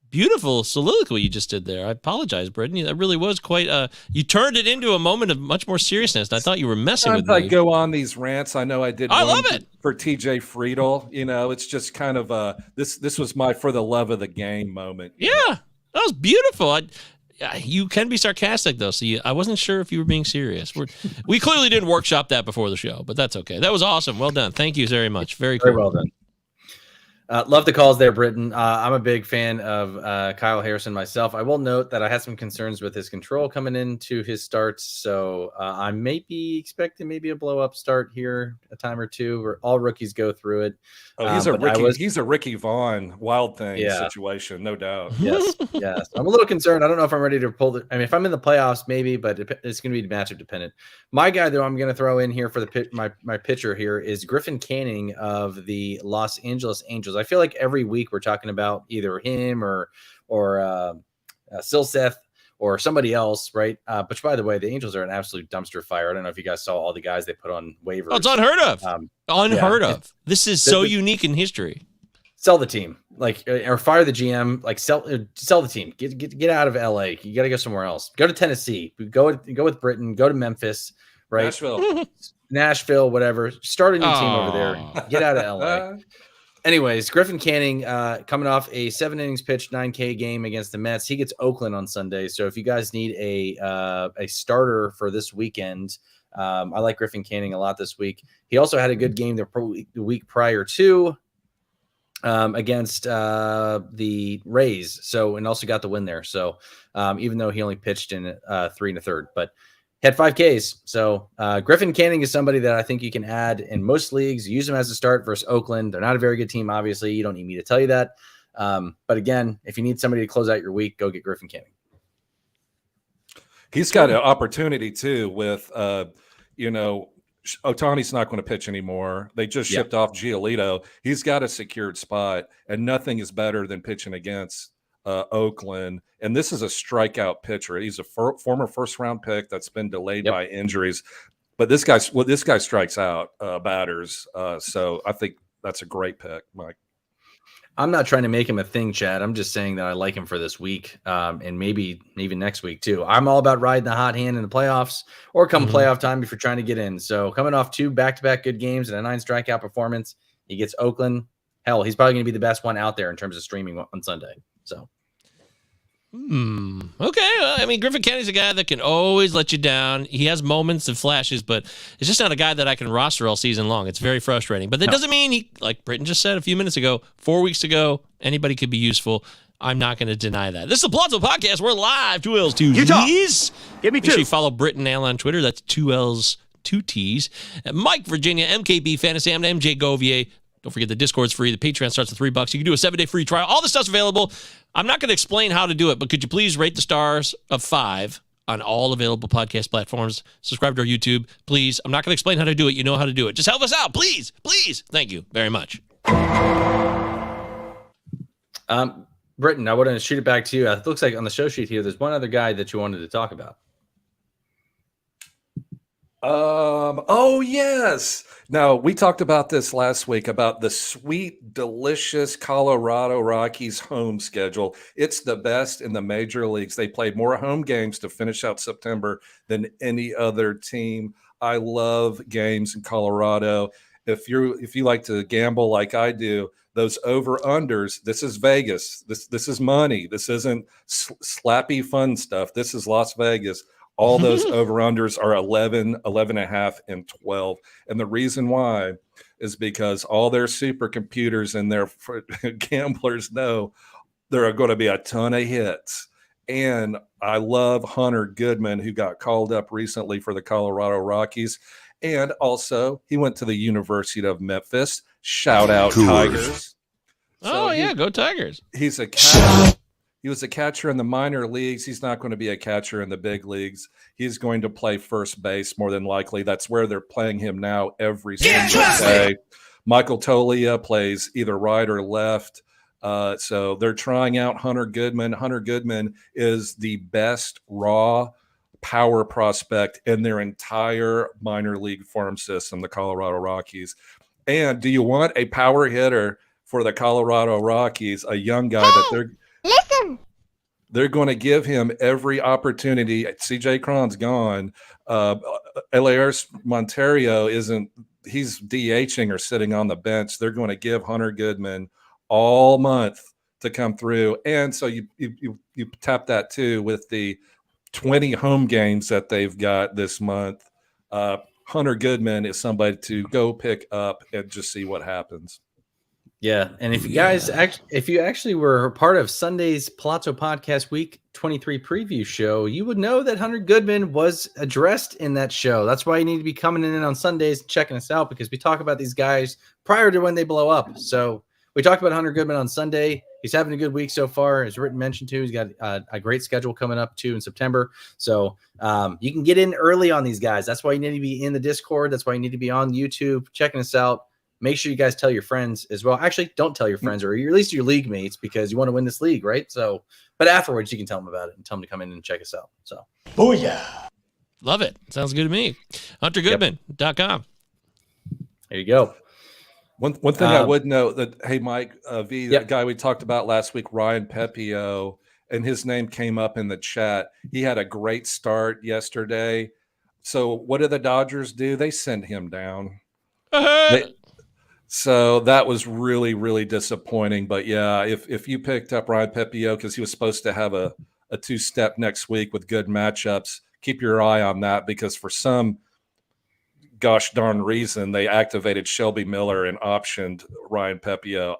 beautiful soliloquy you just did there. I apologize, Britton. That really was quite you turned it into a moment of much more seriousness. I thought you were messing with me. I go on these rants. I know I did. I love it for TJ Friedel. It's just kind of this was my for the love of the game moment. Yeah, that was beautiful. You can be sarcastic though, so I wasn't sure if you were being serious. We clearly didn't workshop that before the show, but that's okay. That was awesome. Well done. Thank you very much. Very cool. Very well done. Love the calls there, Britton. I'm a big fan of Kyle Harrison myself. I will note that I had some concerns with his control coming into his starts, so I may be expecting maybe a blow-up start here a time or two, where all rookies go through it. Oh, he's a Ricky Vaughn Wild Thing situation, no doubt. Yes. I'm a little concerned. I don't know if I'm ready to pull I mean, if I'm in the playoffs, maybe, but it's going to be matchup dependent. My guy, though, I'm going to throw in here for my pitcher here is Griffin Canning of the Los Angeles Angels. I feel like every week we're talking about either him or Silseth or somebody else, right? But by the way, the Angels are an absolute dumpster fire. I don't know if you guys saw all the guys they put on waivers. Oh, it's unheard of. Unheard of. This is so unique in history. Sell the team, or fire the GM. Sell the team. Get out of LA. You got to go somewhere else. Go to Tennessee. Go with Britton. Go to Memphis. Right. Nashville. Whatever. Start a new team over there. Get out of LA. Anyways, Griffin Canning coming off a 7 innings pitched 9K game against the Mets. He gets Oakland on Sunday. So if you guys need a starter for this weekend, I like Griffin Canning a lot this week. He also had a good game the week prior to against the Rays. And also got the win there. So even though he only pitched in 3 1/3, but had 5 Ks. So Griffin Canning is somebody that I think you can add in most leagues. Use him as a start versus Oakland. They're not a very good team, obviously. You don't need me to tell you that. But again, if you need somebody to close out your week, go get Griffin Canning. He's got an opportunity too with, Ohtani's not going to pitch anymore. They just shipped off Giolito. He's got a secured spot, and nothing is better than pitching against Oakland. And this is a strikeout pitcher. He's a former first-round pick that's been delayed by injuries. But this guy strikes out batters. So I think that's a great pick, Mike. I'm not trying to make him a thing, Chad. I'm just saying that I like him for this week and maybe even next week too. I'm all about riding the hot hand in the playoffs or come playoff time if you're trying to get in. So coming off 2 back-to-back good games and a 9 strikeout performance, he gets Oakland. Hell, he's probably going to be the best one out there in terms of streaming on Sunday. So. Okay. I mean, Griffin Canning's a guy that can always let you down. He has moments and flashes, but it's just not a guy that I can roster all season long. It's very frustrating. But that doesn't mean he, like Britton just said a few minutes ago, 4 weeks ago, anybody could be useful. I'm not going to deny that. This is the Palazzo Podcast. We're live. 2 L's, 2 T's. Give me 2. Make sure you follow Britton Al on Twitter. That's 2 L's, 2 T's. Mike, Virginia, MKB Fantasy. I'm MJ Govier. Don't forget the Discord's free. The Patreon starts at $3. You can do a 7-day free trial. All this stuff's available. I'm not going to explain how to do it, but could you please rate the stars of 5 on all available podcast platforms? Subscribe to our YouTube, please. I'm not going to explain how to do it. You know how to do it. Just help us out, please. Please. Thank you very much. Britton, I want to shoot it back to you. It looks like on the show sheet here, there's one other guy that you wanted to talk about. Oh yes. Now we talked about this last week about the sweet, delicious Colorado Rockies home schedule. It's the best in the major leagues. They played more home games to finish out September than any other team. I love games in Colorado. If you like to gamble like I do, those over-unders, this is Vegas. This is money. This isn't slappy fun stuff. This is Las Vegas. All those over-unders are 11, 11.5, and 12. And the reason why is because all their supercomputers and their gamblers know there are going to be a ton of hits. And I love Hunter Goodman, who got called up recently for the Colorado Rockies. And also, he went to the University of Memphis. Shout out Tigers. Go Tigers. He's a catcher. He was a catcher in the minor leagues. He's not going to be a catcher in the big leagues. He's going to play first base more than likely. That's where they're playing him now every single day. Michael Tolia plays either right or left. So they're trying out Hunter Goodman. Hunter Goodman is the best raw power prospect in their entire minor league farm system, the Colorado Rockies. And do you want a power hitter for the Colorado Rockies, a young guy that they're going to give him every opportunity. CJ Cron's gone. Elias Monterio he's DHing or sitting on the bench. They're going to give Hunter Goodman all month to come through. And so you tap that too with the 20 home games that they've got this month. Hunter Goodman is somebody to go pick up and just see what happens. Yeah, and if you actually were part of Sunday's Palazzo Podcast Week 23 preview show, you would know that Hunter Goodman was addressed in that show. That's why you need to be coming in on Sundays and checking us out, because we talk about these guys prior to when they blow up. So we talked about Hunter Goodman on Sunday. He's having a good week so far, as Britton mentioned too. He's got a great schedule coming up too in September. So you can get in early on these guys. That's why you need to be in the Discord. That's why you need to be on YouTube checking us out. Make sure you guys tell your friends as well. Actually, don't tell your friends, or at least your league mates, because you want to win this league, right? So, but afterwards, you can tell them about it and tell them to come in and check us out. So, booyah. Love it. Sounds good to me. HunterGoodman.com. There you go. One thing I would note that, hey, Mike, the guy we talked about last week, Ryan Pepiot, and his name came up in the chat. He had a great start yesterday. So what did the Dodgers do? They sent him down. So that was really, really disappointing. But yeah, if you picked up Ryan Pepiot because he was supposed to have a two-step next week with good matchups, keep your eye on that, because for some gosh darn reason they activated Shelby Miller and optioned Ryan Pepiot.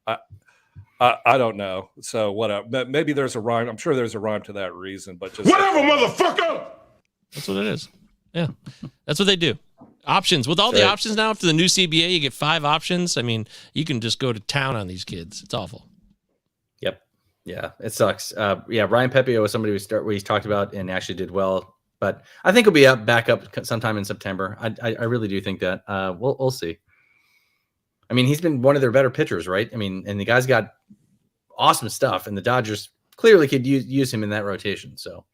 I don't know. So whatever. Maybe there's a rhyme. I'm sure there's a rhyme to that reason. But just whatever, motherfucker. That's what it is. Yeah, that's what they do. Options. With all the options now after the new CBA, you get 5 options. I mean, you can just go to town on these kids. It's awful. Yep. Yeah, it sucks. Ryan Pepiot was somebody we talked about and actually did well, but I think he'll be back up sometime in September. I really do think that. We'll see. I mean, he's been one of their better pitchers, right? I mean, and the guy's got awesome stuff, and the Dodgers clearly could use him in that rotation. So.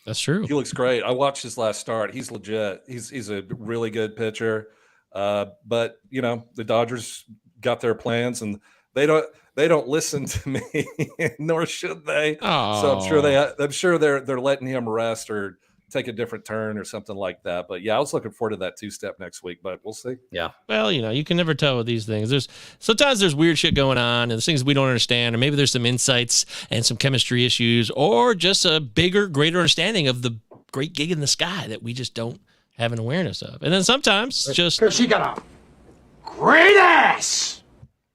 That's true. He looks great. I watched his last start. He's legit. He's a really good pitcher. But the Dodgers got their plans, and they don't listen to me, nor should they. Oh. So I'm sure they're letting him rest or take a different turn or something like that. But yeah, I was looking forward to that 2-step next week, but we'll see. Yeah. Well, you can never tell with these things. Sometimes there's weird shit going on, and there's things we don't understand, or maybe there's some insights and some chemistry issues, or just a greater understanding of the great gig in the sky that we just don't have an awareness of. And then sometimes just because she got a great ass.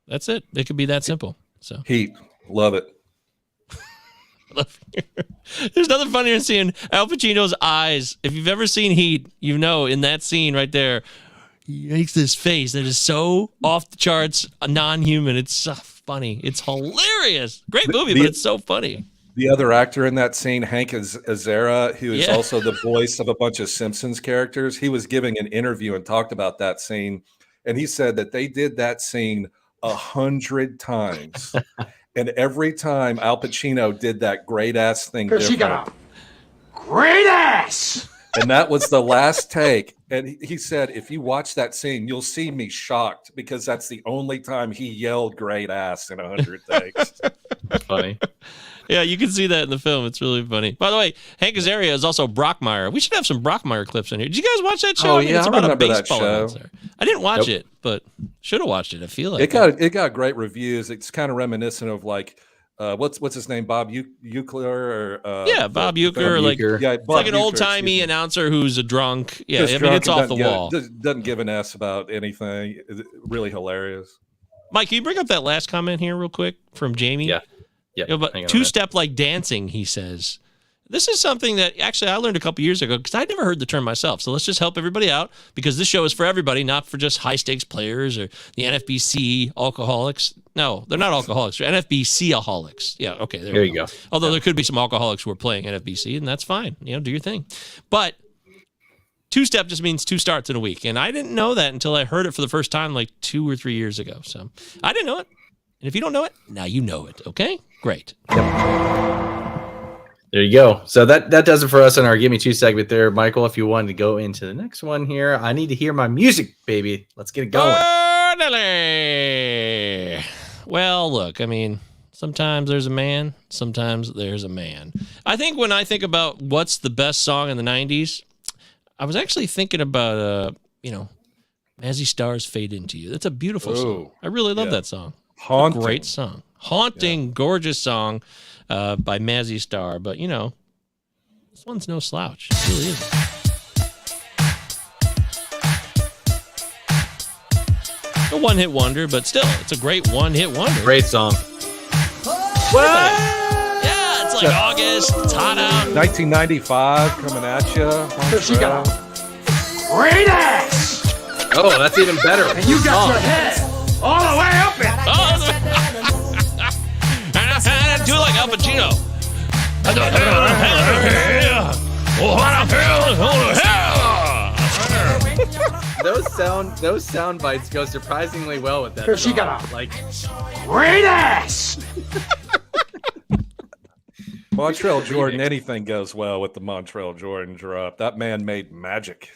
That's it. It could be that simple. So Heat, love it. There's nothing funnier than seeing Al Pacino's eyes. If you've ever seen Heat, in that scene right there, he makes this face that is so off the charts, non-human. It's so funny. It's hilarious. Great movie, but it's so funny. The other actor in that scene, Hank Azaria, who is also the voice of a bunch of Simpsons characters, he was giving an interview and talked about that scene. And he said that they did that scene 100 times. And every time Al Pacino did that great ass thing, Because she got a great ass. And that was the last take. And he said, if you watch that scene, you'll see me shocked because that's the only time he yelled great ass in 100 takes. Funny. Yeah, you can see that in the film. It's really funny. By the way, Hank Azaria is also Brockmire. We should have some Brockmire clips in here. Did you guys watch that show? Oh, yeah, it's I about remember a that baseball show. announcer. I didn't watch it, but should have watched it. I feel like It got great reviews. It's kind of reminiscent of like what's his name, Bob Ueckler or Bob Uecker, like Bob like an Uecker, old timey announcer who's a drunk. Yeah, Just I mean drunk it's and off the wall. Doesn't give an S about anything. It's really hilarious. Mike, can you bring up that last comment here real quick from Jamie? Yeah. Yeah. You know, but two-step like dancing, he says. This is something that actually I learned a couple years ago because I'd never heard the term myself. So let's just help everybody out because this show is for everybody, not for just high-stakes players or the NFBC alcoholics. No, they're not alcoholics. They're NFBC-aholics. Yeah, okay. There you go. Although there could be some alcoholics who are playing NFBC, and that's fine. You know, do your thing. But two-step just means 2 starts in a week. And I didn't know that until I heard it for the first time like 2 or 3 years ago. So I didn't know it. And if you don't know it, now you know it, okay? Great. There you go. So that does it for us on our Gimme 2 segment there. Michael, if you wanted to go into the next one here, I need to hear my music, baby. Let's get it going. Well, look, I mean, sometimes there's a man, sometimes there's a man. I think when I think about what's the best song in the 90s, I was actually thinking about, Mazzy Star's Fade Into You. That's a beautiful song. I really love that song. Haunting. A great song. Haunting, gorgeous song by Mazzy Star. But, this one's no slouch. It really isn't. A one-hit wonder, but still, it's a great one-hit wonder. Great song. What? Yeah, it's like August. It's hot out. 1995 coming at you. She got a great ass. Oh, that's even better. And you got your head all the way up it. Do it like Al Pacino. Those sound bites go surprisingly well with that. She song. got a great ass. Montreal Jordan, anything goes well with the Montreal Jordan drop. That man made magic.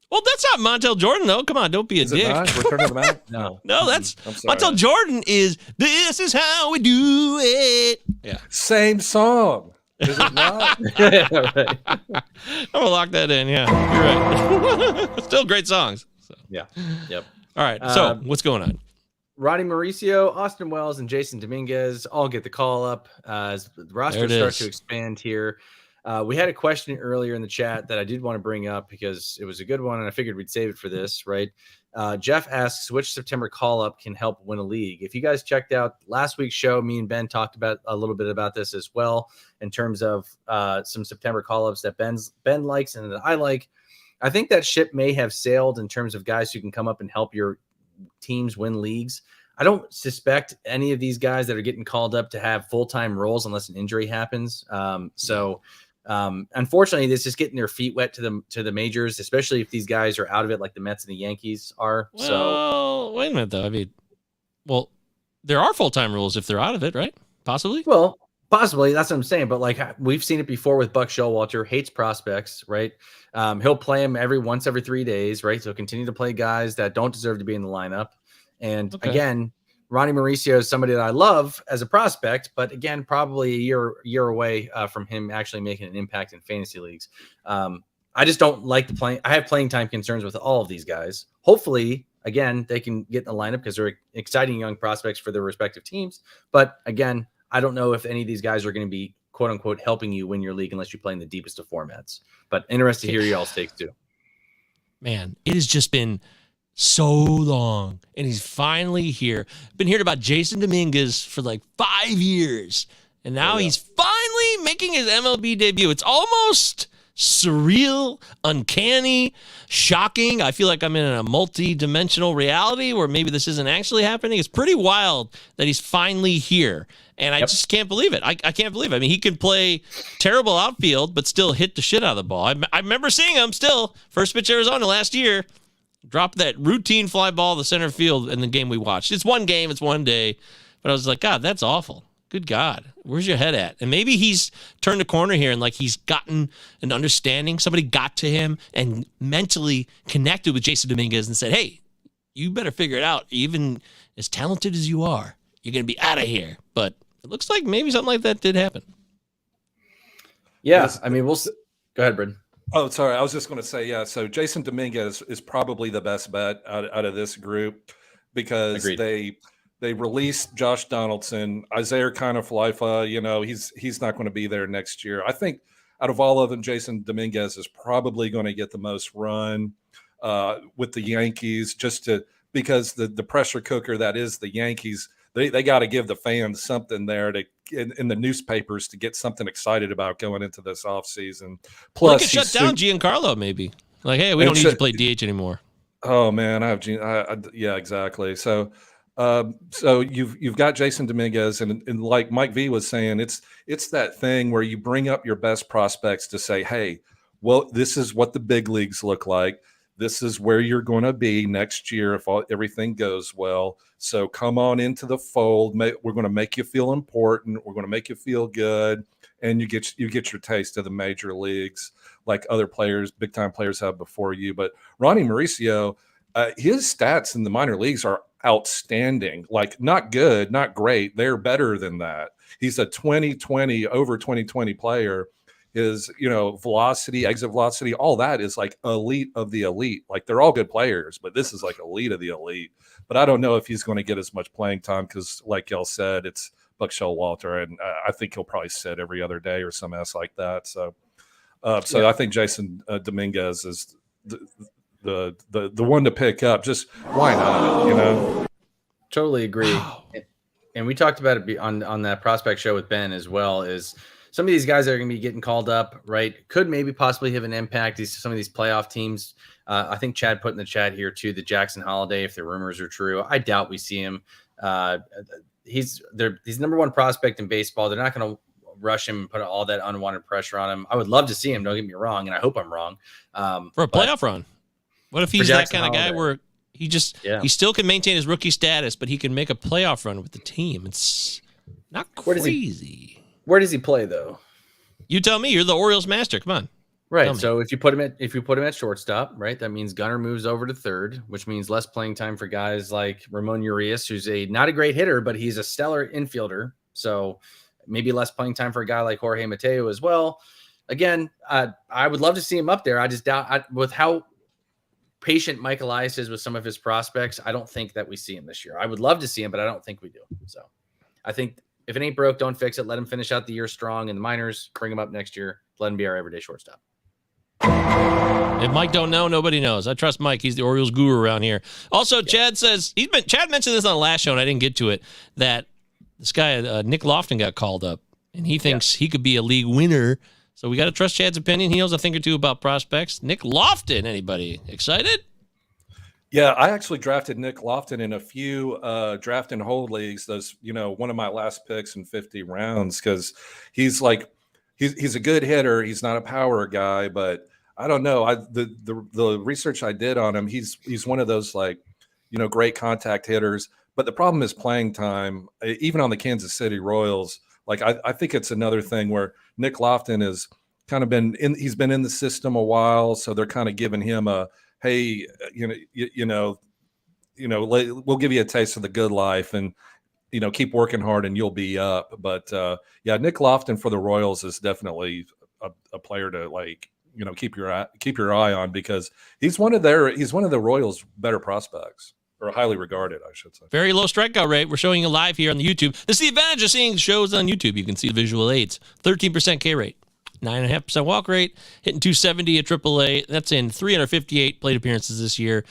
Well, that's not Montel Jordan, though. Come on, don't be a dick. Return of the Mack? No, that's Montel Jordan is "This Is How We Do It." Yeah, same song. Is it not? Yeah, right. I'm gonna lock that in. Yeah, you're right. Still great songs. So. Yeah. Yep. All right. So what's going on? Ronnie Mauricio, Austin Wells, and Jasson Dominguez all get the call up as the roster starts to expand here. We had a question earlier in the chat that I did want to bring up because it was a good one, and I figured we'd save it for this, right? Jeff asks, which September call-up can help win a league? If you guys checked out last week's show, me and Ben talked about a little bit about this as well in terms of some September call-ups that Ben likes and that I like. I think that ship may have sailed in terms of guys who can come up and help your teams win leagues. I don't suspect any of these guys that are getting called up to have full-time roles unless an injury happens. Unfortunately, this is getting their feet wet to the majors, especially if these guys are out of it like the Mets and the Yankees are. Well, wait a minute, though. I mean, there are full-time rules if they're out of it, right? Possibly? Well, possibly. That's what I'm saying. But like we've seen it before with Buck Showalter, hates prospects, right? He'll play them once every 3 days, right? So continue to play guys that don't deserve to be in the lineup. And again, Ronnie Mauricio is somebody that I love as a prospect, but again, probably a year away from him actually making an impact in fantasy leagues. I just don't like the playing. I have playing time concerns with all of these guys. Hopefully, again, they can get in the lineup because they're exciting young prospects for their respective teams. But again, I don't know if any of these guys are going to be quote unquote helping you win your league unless you play in the deepest of formats. But interested to hear y'all's takes too. Man, it has just been so long, and he's finally here. Been hearing about Jasson Dominguez for like 5 years, and now he's finally making his MLB debut. It's almost surreal, uncanny, shocking. I feel like I'm in a multi-dimensional reality where maybe this isn't actually happening. It's pretty wild that he's finally here, and I just can't believe it. I can't believe it. I mean, he can play terrible outfield, but still hit the shit out of the ball. I remember seeing him still, first pitch Arizona last year, drop that routine fly ball to center field in the game we watched. It's one game, it's one day, but I was like, God, that's awful. Good God, where's your head at? And maybe he's turned a corner here and like he's gotten an understanding. Somebody got to him and mentally connected with Jasson Dominguez and said, hey, you better figure it out. Even as talented as you are, you're going to be out of here. But it looks like maybe something like that did happen. Yeah, I mean, we'll go ahead, Britton. Oh, sorry. I was just going to say, yeah. So Jasson Dominguez is probably the best bet out of this group because Agreed. they released Josh Donaldson, Isaiah Kind-of-Flifa. You know, he's not going to be there next year. I think out of all of them, Jasson Dominguez is probably going to get the most run with the Yankees, because the pressure cooker that is the Yankees. They got to give the fans something there in the newspapers to get something excited about going into this offseason. Plus, they could shut down Giancarlo maybe. Like, hey, we don't need you to play DH anymore. Oh man, yeah, exactly. So you've got Jasson Dominguez, and like Mike V was saying, it's that thing where you bring up your best prospects to say, hey, well, this is what the big leagues look like. This is where you're going to be next year if everything goes well. So come on into the fold. We're going to make you feel important. We're going to make you feel good, and you get your taste of the major leagues like other players, big time players have before you. But Ronnie Mauricio, his stats in the minor leagues are outstanding. Like not good, not great. They're better than that. He's a 2020 over 2020 player. His, velocity, exit velocity, all that is like elite of the elite. Like they're all good players, but this is like elite of the elite. But I don't know if he's going to get as much playing time because, like y'all said, it's Buck Showalter, and I think he'll probably sit every other day or some ass like that. So, I think Jasson Dominguez is the one to pick up. Just why not? Totally agree. And we talked about it on that prospect show with Ben as well. Is some of these guys that are going to be getting called up, right, could maybe possibly have an impact. Some of these playoff teams. I think Chad put in the chat here too, the Jackson Holliday, if the rumors are true. I doubt we see him. He's number one prospect in baseball. They're not going to rush him and put all that unwanted pressure on him. I would love to see him. Don't get me wrong, and I hope I'm wrong. For a playoff run. What if he's that kind of guy where he still can maintain his rookie status, but he can make a playoff run with the team? It's not crazy. Where does he play though? You tell me. You're the Orioles master. Come on. Right. So if you put him at shortstop, right, that means Gunnar moves over to third, which means less playing time for guys like Ramon Urias, who's not a great hitter, but he's a stellar infielder. So maybe less playing time for a guy like Jorge Mateo as well. Again, I would love to see him up there. I just doubt with how patient Mike Elias is with some of his prospects. I don't think that we see him this year. I would love to see him, but I don't think we do. So I think if it ain't broke, don't fix it. Let him finish out the year strong in the minors. Bring him up next year. Let him be our everyday shortstop. If Mike don't know, nobody knows. I trust Mike. He's the Orioles guru around here. Also, Chad says Chad mentioned this on the last show, and I didn't get to it. That this guy Nick Loftin got called up, and he thinks he could be a league winner. So we got to trust Chad's opinion. He knows a thing or two about prospects. Nick Loftin, anybody excited? Yeah, I actually drafted Nick Loftin in a few draft and hold leagues. Those, one of my last picks in 50 rounds because he's a good hitter. He's not a power guy, but I don't know. The research I did on him, he's one of those great contact hitters. But the problem is playing time. Even on the Kansas City Royals, I think it's another thing where Nick Loftin has kind of he's been in the system a while, so they're kind of giving him a, hey, we'll give you a taste of the good life and, keep working hard and you'll be up. But Nick Loftin for the Royals is definitely a player to keep your eye on because he's one of the Royals' better prospects, or highly regarded, I should say. Very low strikeout rate. We're showing you live here on the YouTube. This is the advantage of seeing shows on YouTube. You can see the visual aids. 13% K rate. 9.5% walk rate, hitting 270 at AAA. That's in 358 plate appearances this year.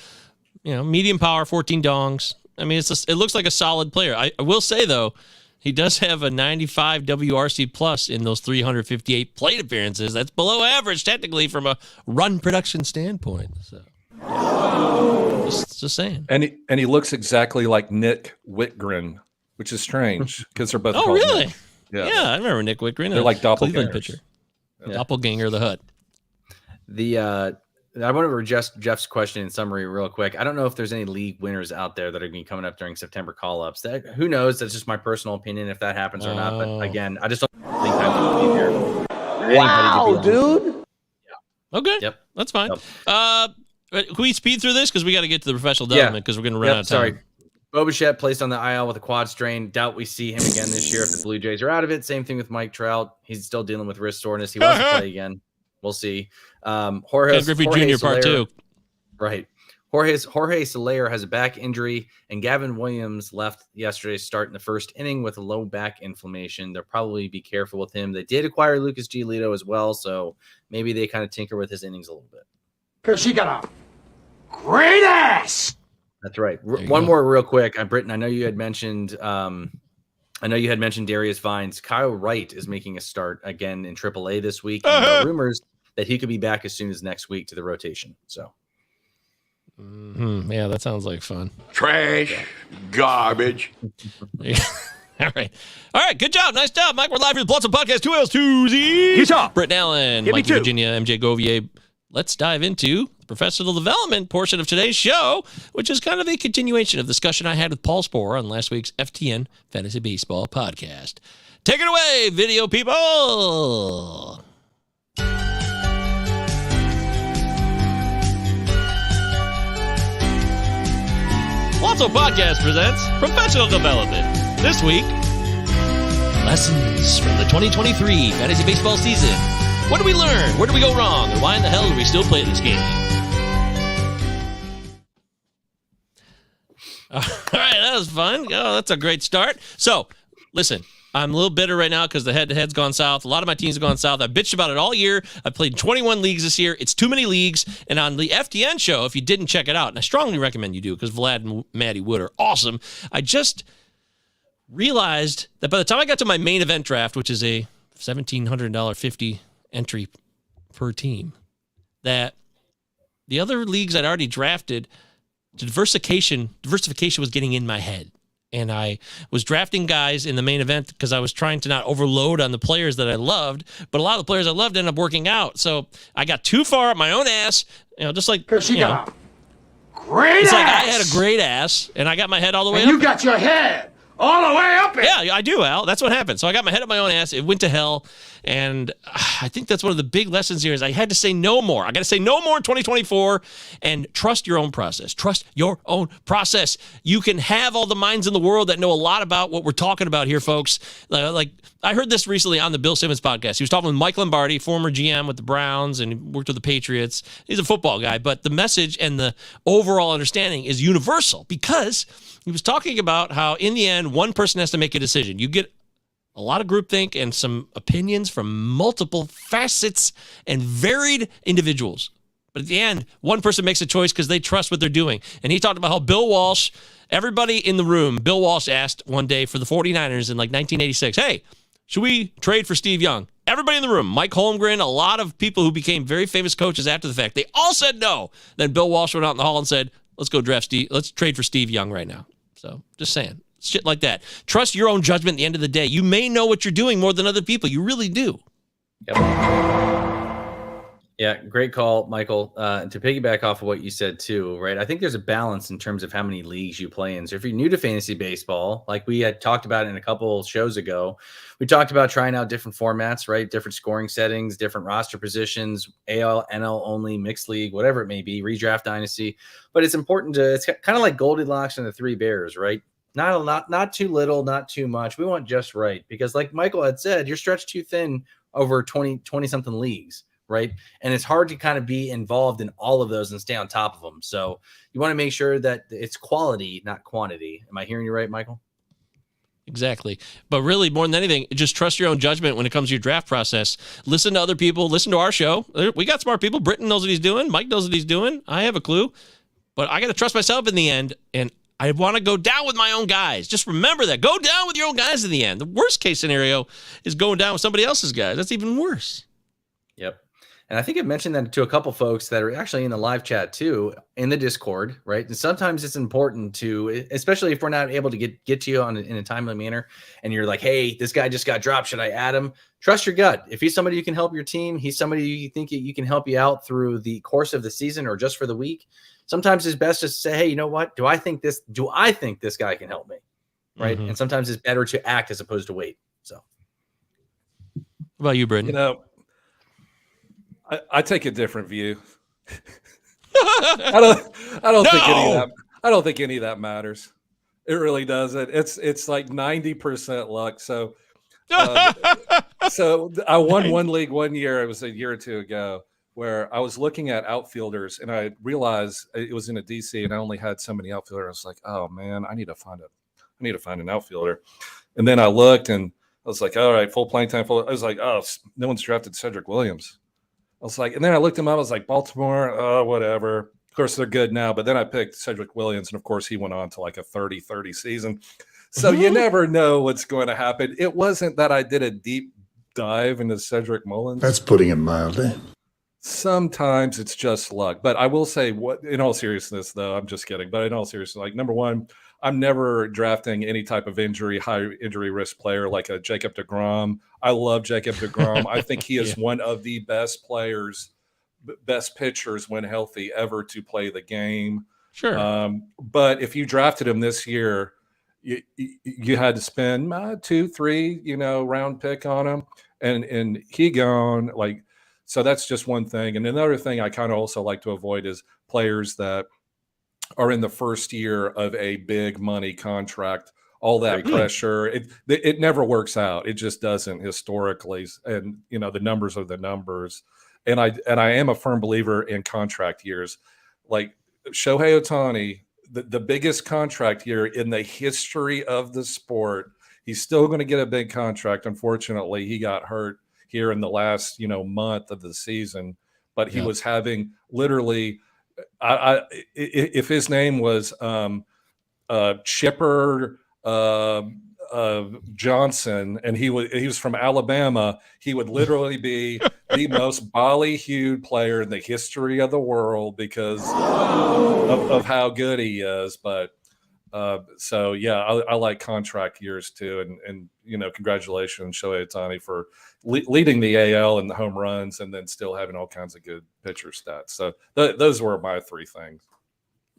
Medium power, 14 dongs. I mean, it looks like a solid player. I will say, though, he does have a 95 WRC plus in those 358 plate appearances. That's below average, technically, from a run production standpoint. So, just saying. And he looks exactly like Nick Whitgren, which is strange because they're both. Oh, really? Nick. Yeah, I remember Nick Whitgren. They're like doppelgangers. Cleveland pitcher. Yeah. Doppelganger the Hut. The I want to address Jeff's question in summary real quick. I don't know if there's any league winners out there that are going to be coming up during September call-ups. Who knows? That's just my personal opinion if that happens or not. But again, I just don't think that's going to be there. Wow, dude. Yeah. Okay. Yep. That's fine. Yep. Can we speed through this? Because we got to get to the professional development because we're going to run out of time. Sorry. Bobichette placed on the IL with a quad strain. Doubt we see him again this year if the Blue Jays are out of it. Same thing with Mike Trout. He's still dealing with wrist soreness. He wants to play again. We'll see. Jorge Griffin Jr. Part 2. Right. Jorge Soler has a back injury, and Gavin Williams left yesterday start in the first inning with a low back inflammation. They'll probably be careful with him. They did acquire Lucas Giolito as well, so maybe they kind of tinker with his innings a little bit. Because she got a great ass. That's right. One more real quick. Britton, I know you had mentioned Darius Vines. Kyle Wright is making a start again in AAA this week. And there are rumors that he could be back as soon as next week to the rotation. So, yeah, that sounds like fun. Trash, garbage. All right. Good job. Nice job, Mike. We're live here with Blossom Podcast. 2 L's, 2 Z's. Utah. Britton Allen, Mikey Virginia, MJ Govier. Let's dive into the professional development portion of today's show, which is kind of a continuation of the discussion I had with Paul Sporer on last week's FTN Fantasy Baseball podcast. Take it away, video people. Also Podcast presents Professional Development. This week, lessons from the 2023 Fantasy Baseball season. What did we learn? Where did we go wrong? And why in the hell do we still play this game? All right, that was fun. Oh, that's a great start. So, listen, I'm a little bitter right now because the head-to-head's gone south. A lot of my teams have gone south. I've bitched about it all year. I've played 21 leagues this year. It's too many leagues. And on the FTN show, if you didn't check it out, and I strongly recommend you do because Vlad and Maddie Wood are awesome, I just realized that by the time I got to my main event draft, which is a $1,750 entry per team, that the other leagues I'd already drafted, diversification was getting in my head. And I was drafting guys in the main event because I was trying to not overload on the players that I loved, but a lot of the players I loved ended up working out. So I got too far up my own ass, just like, Because she got a great it's ass. like I had a great ass and I got my head all the way And up. you got your head all the way up it. Yeah, I do, Al. That's what happened. So I got my head up my own ass. It went to hell. And I think that's one of the big lessons here is I had to say no more. I got to say no more in 2024 and trust your own process. Trust your own process. You can have all the minds in the world that know a lot about what we're talking about here, folks. Like I heard this recently on the Bill Simmons podcast. He was talking with Mike Lombardi, former GM with the Browns and he worked with the Patriots. He's a football guy, but the message and the overall understanding is universal because he was talking about how in the end, one person has to make a decision. You get a lot of groupthink and some opinions from multiple facets and varied individuals. But at the end, one person makes a choice because they trust what they're doing. And he talked about how Bill Walsh, everybody in the room, Bill Walsh asked one day for the 49ers in like 1986, hey, should we trade for Steve Young? Everybody in the room, Mike Holmgren, a lot of people who became very famous coaches after the fact, they all said no. Then Bill Walsh went out in the hall and said, let's go draft Steve. Let's trade for Steve Young right now. So just saying. Shit like that. Trust your own judgment at the end of the day. You may know what you're doing more than other people. You really do. Yep. Yeah, great call, Michael. To piggyback off of what you said too, right? I think there's a balance in terms of how many leagues you play in. So if you're new to fantasy baseball, like we had talked about in a couple shows ago, we talked about trying out different formats, right? Different scoring settings, different roster positions, AL, NL only, mixed league, whatever it may be, redraft dynasty. But it's important to, it's kind of like Goldilocks and the Three Bears, right? Not too little, not too much. We want just right because like Michael had said, you're stretched too thin over 20 something leagues, right? And it's hard to kind of be involved in all of those and stay on top of them. So you want to make sure that it's quality, not quantity. Am I hearing you right, Michael? Exactly. But really, more than anything, just trust your own judgment when it comes to your draft process. Listen to other people. Listen to our show. We got smart people. Britton knows what he's doing. Mike knows what he's doing. I have a clue. But I got to trust myself in the end. And I want to go down with my own guys. Just remember that. Go down with your own guys in the end. The worst case scenario is going down with somebody else's guys. That's even worse. Yep. And I think I mentioned that to a couple folks that are actually in the live chat too, in the Discord, right? And sometimes it's important to, especially if we're not able to get to you in a timely manner, and you're like, hey, this guy just got dropped. Should I add him? Trust your gut. If he's somebody who can help your team, he's somebody you think you can help you out through the course of the season or just for the week. Sometimes it's best to say, hey, you know what? Do I think this guy can help me? Right. And sometimes it's better to act as opposed to wait. So what about you, Britton? I take a different view. I don't think any of that matters. It really doesn't. It's like 90% luck. So I won one league one year. It was a year or two ago, where I was looking at outfielders and I realized it was in a DC and I only had so many outfielders. I was like, oh man, I need to find an outfielder. And then I looked and I was like, all right, full playing time. I was like, oh, no one's drafted Cedric Williams. I was like, and then I looked him up. I was like, Baltimore, whatever. Of course, they're good now. But then I picked Cedric Williams, and of course, he went on to like a 30-30 season. So you never know what's going to happen. It wasn't that I did a deep dive into Cedric Mullins. That's putting it mildly. Sometimes it's just luck. But I will say, in all seriousness, though, I'm just kidding. But in all seriousness, like, number one, I'm never drafting any type of high injury risk player like a Jacob deGrom. I love Jacob deGrom. I think he is one of the best pitchers when healthy ever to play the game. Sure. But if you drafted him this year, you had to spend 2-3, round pick on him, and he gone. Like, so that's just one thing. And another thing I kind of also like to avoid is players that are in the first year of a big money contract. All that pressure, it never works out. It just doesn't historically. And the numbers are the numbers. And I am a firm believer in contract years. Like Shohei Ohtani, the biggest contract year in the history of the sport. He's still going to get a big contract. Unfortunately, he got hurt here in the last month of the season. But he was having literally. If his name was Chipper Johnson and he was from Alabama, he would literally be the most ballyhooed player in the history of the world because of how good he is. But so yeah, I like contract years too, and congratulations Shohei Ohtani for leading the AL in the home runs and then still having all kinds of good pitcher stats. So those were my three things.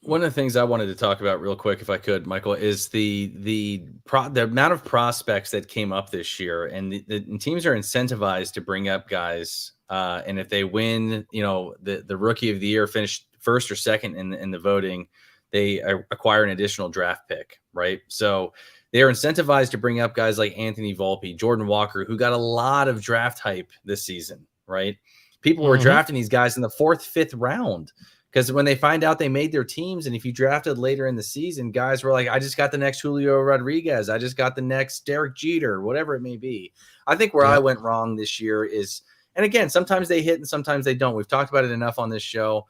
One of the things I wanted to talk about real quick, if I could, Michael, is the amount of prospects that came up this year, and the teams are incentivized to bring up guys. And if they win, the rookie of the year, finished first or second in the voting, they acquire an additional draft pick, right? So they are incentivized to bring up guys like Anthony Volpe, Jordan Walker, who got a lot of draft hype this season, right? People were drafting these guys in the 4th, 5th round because when they find out they made their teams, and if you drafted later in the season, guys were like, I just got the next Julio Rodriguez. I just got the next Derek Jeter, whatever it may be. I think where I went wrong this year is, and again, sometimes they hit and sometimes they don't. We've talked about it enough on this show.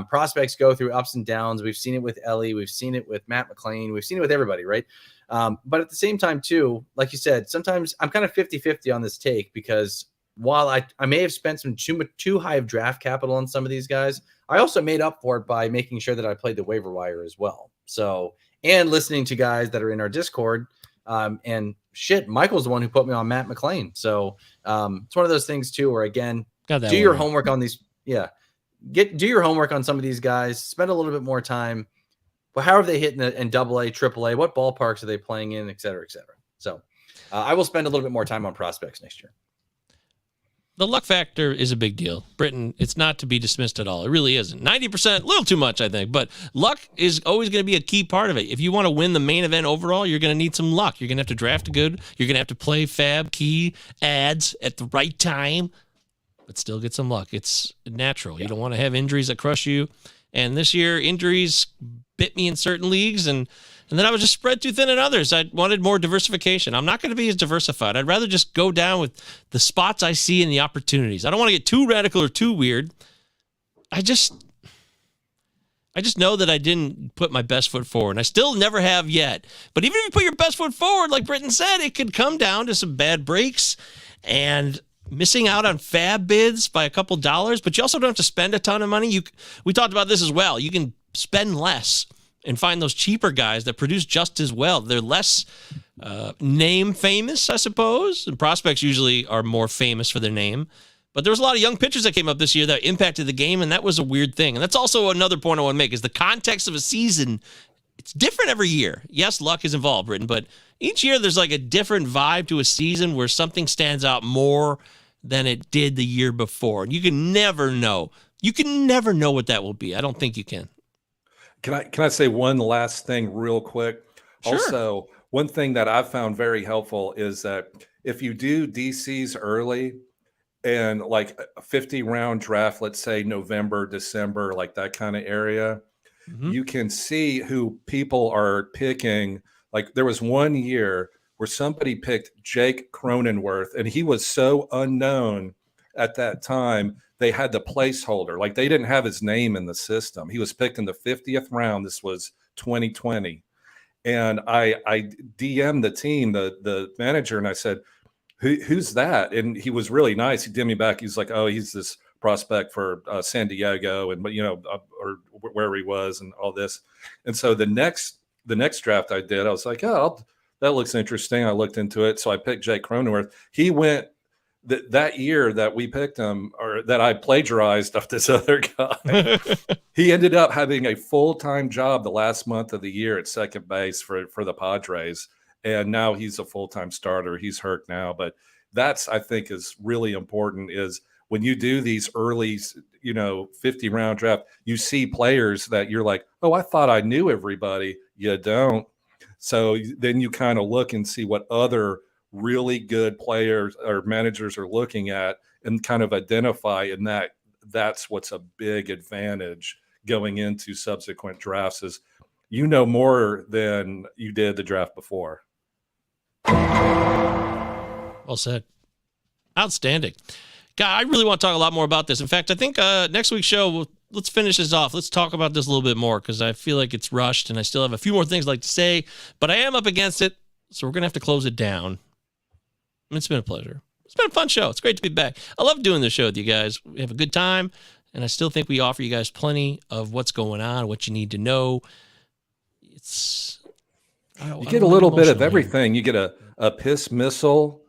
Prospects go through ups and downs. We've seen it with Ellie. We've seen it with Matt McClain. We've seen it with everybody, right? But at the same time, too, like you said, sometimes I'm kind of 50-50 on this take because while I may have spent some too high of draft capital on some of these guys, I also made up for it by making sure that I played the waiver wire as well. So, and listening to guys that are in our Discord, and shit, Michael's the one who put me on Matt McClain. So it's one of those things too, where again, do your homework on these. Yeah. Do your homework on some of these guys, spend a little bit more time. But how are they hitting in AA, AAA? What ballparks are they playing in, et cetera, et cetera? So I will spend a little bit more time on prospects next year. The luck factor is a big deal. Britton, it's not to be dismissed at all. It really isn't. 90%, a little too much, I think. But luck is always going to be a key part of it. If you want to win the main event overall, you're going to need some luck. You're going to have to draft good. You're going to have to play fab, key, ads at the right time. But still get some luck. It's natural. You don't want to have injuries that crush you. And this year, injuries bit me in certain leagues, and then I was just spread too thin in others. I wanted more diversification. I'm not going to be as diversified. I'd rather just go down with the spots I see and the opportunities. I don't want to get too radical or too weird. I just know that I didn't put my best foot forward, and I still never have yet. But even if you put your best foot forward, like Britton said, it could come down to some bad breaks, and missing out on fab bids by a couple dollars, but you also don't have to spend a ton of money. We talked about this as well. You can spend less and find those cheaper guys that produce just as well. They're less name famous, I suppose. And prospects usually are more famous for their name. But there was a lot of young pitchers that came up this year that impacted the game, and that was a weird thing. And that's also another point I want to make, is the context of a season, it's different every year. Yes, luck is involved, Britton, but each year there's like a different vibe to a season where something stands out more than it did the year before. And you can never know. You can never know what that will be. I don't think you can. Can I say one last thing real quick? Sure. Also, one thing that I've found very helpful is that if you do DCs early, and like a 50-round draft, let's say November, December, like that kind of area, you can see who people are picking. Like there was one year where somebody picked Jake Cronenworth, and he was so unknown at that time, they had the placeholder. Like they didn't have his name in the system. He was picked in the 50th round. This was 2020. And I DM'd the team, the manager, and I said, who's that? And he was really nice. He did me back. He's like, oh, he's this prospect for San Diego, and or where he was, and all this. And so the next draft I did, I was like, oh, that looks interesting. I looked into it, so I picked Jake Cronenworth. He went that year that we picked him, or that I plagiarized off this other guy. He ended up having a full-time job the last month of the year at second base for the Padres. And now he's a full-time starter. He's hurt now, but that's, I think, is really important, is when you do these early, 50-round draft, you see players that you're like, oh, I thought I knew everybody. You don't. So then you kind of look and see what other really good players or managers are looking at and kind of identify, and that's what's a big advantage going into subsequent drafts, is you know more than you did the draft before. Well said. Outstanding. God, I really want to talk a lot more about this. In fact, I think next week's show, let's finish this off. Let's talk about this a little bit more, because I feel like it's rushed and I still have a few more things I'd like to say, but I am up against it, so we're going to have to close it down. It's been a pleasure. It's been a fun show. It's great to be back. I love doing this show with you guys. We have a good time, and I still think we offer you guys plenty of what's going on, what you need to know. You get a little bit of everything. You get a piss missile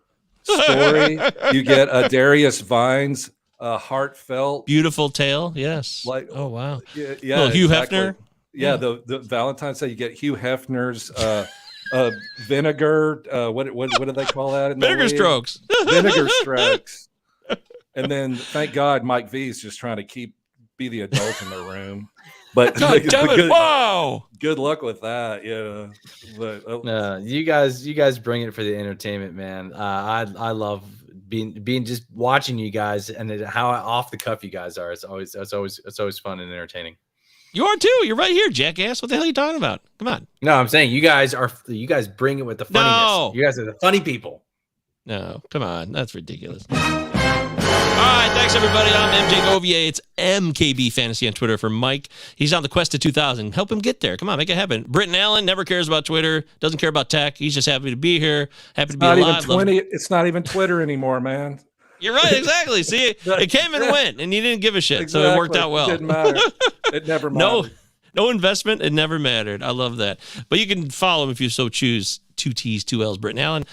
story. You get a Darius Vines, heartfelt, beautiful tale. Yes. Like, oh wow. Yeah. Well, Hugh Hefner. Yeah. The Valentine's Day. You get Hugh Hefner's vinegar. What do they call that? Vinegar strokes. Vinegar strokes. And then, thank God, Mike V is just trying to be the adult in the room. But wow, good luck with that. Yeah, but you guys bring it for the entertainment, man. I love being just watching you guys, and how off the cuff you guys are. It's always fun and entertaining. You are too. You're right here, jackass. What the hell are you talking about? Come on. No, I'm saying you guys bring it with the funniness. No. You guys are the funny people. No, come on. That's ridiculous. All right, thanks, everybody. I'm MJ Govier. It's MKB Fantasy on Twitter for Mike. He's on the quest to 2,000. Help him get there. Come on, make it happen. Britton Allen never cares about Twitter, doesn't care about tech. He's just happy to be here, happy to be alive. It's not even Twitter anymore, man. You're right, exactly. See, it came and went, and you didn't give a shit, exactly. So it worked out well. It didn't matter. It never mattered. No investment. It never mattered. I love that. But you can follow him if you so choose. 2 T's, 2 L's, Britton Allen.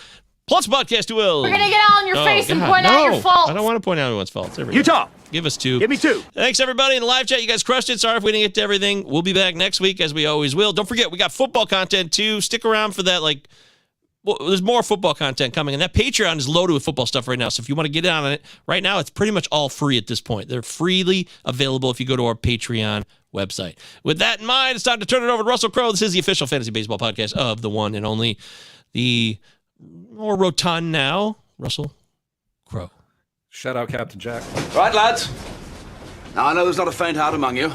Plus podcast 2 L's. We're going to get all in your face and point out your faults. I don't want to point out anyone's faults. Utah. Give us 2. Give me 2. Thanks, everybody, in the live chat. You guys crushed it. Sorry if we didn't get to everything. We'll be back next week, as we always will. Don't forget, we got football content, too. Stick around for that. There's more football content coming, and that Patreon is loaded with football stuff right now. So if you want to get in on it, right now, it's pretty much all free at this point. They're freely available if you go to our Patreon website. With that in mind, it's time to turn it over to Russell Crowe. This is the official fantasy baseball podcast of the one and only, the more rotund now, Russell Crowe. Shout out Captain Jack. Right, lads. Now, I know there's not a faint heart among you.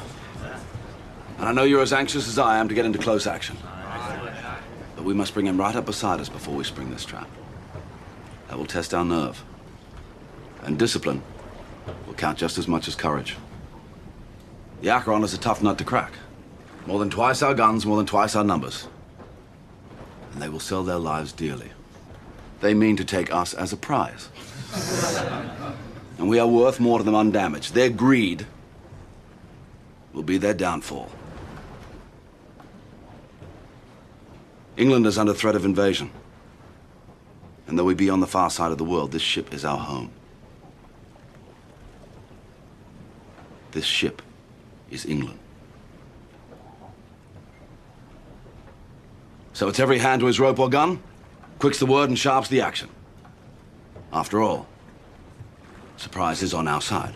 And I know you're as anxious as I am to get into close action. But we must bring him right up beside us before we spring this trap. That will test our nerve. And discipline will count just as much as courage. The Acheron is a tough nut to crack. More than twice our guns, more than twice our numbers. And they will sell their lives dearly. They mean to take us as a prize. And we are worth more to them undamaged. Their greed will be their downfall. England is under threat of invasion. And though we be on the far side of the world, this ship is our home. This ship is England. So it's every hand to his rope or gun, quick's the word and sharp's the action. After all, surprise is on our side.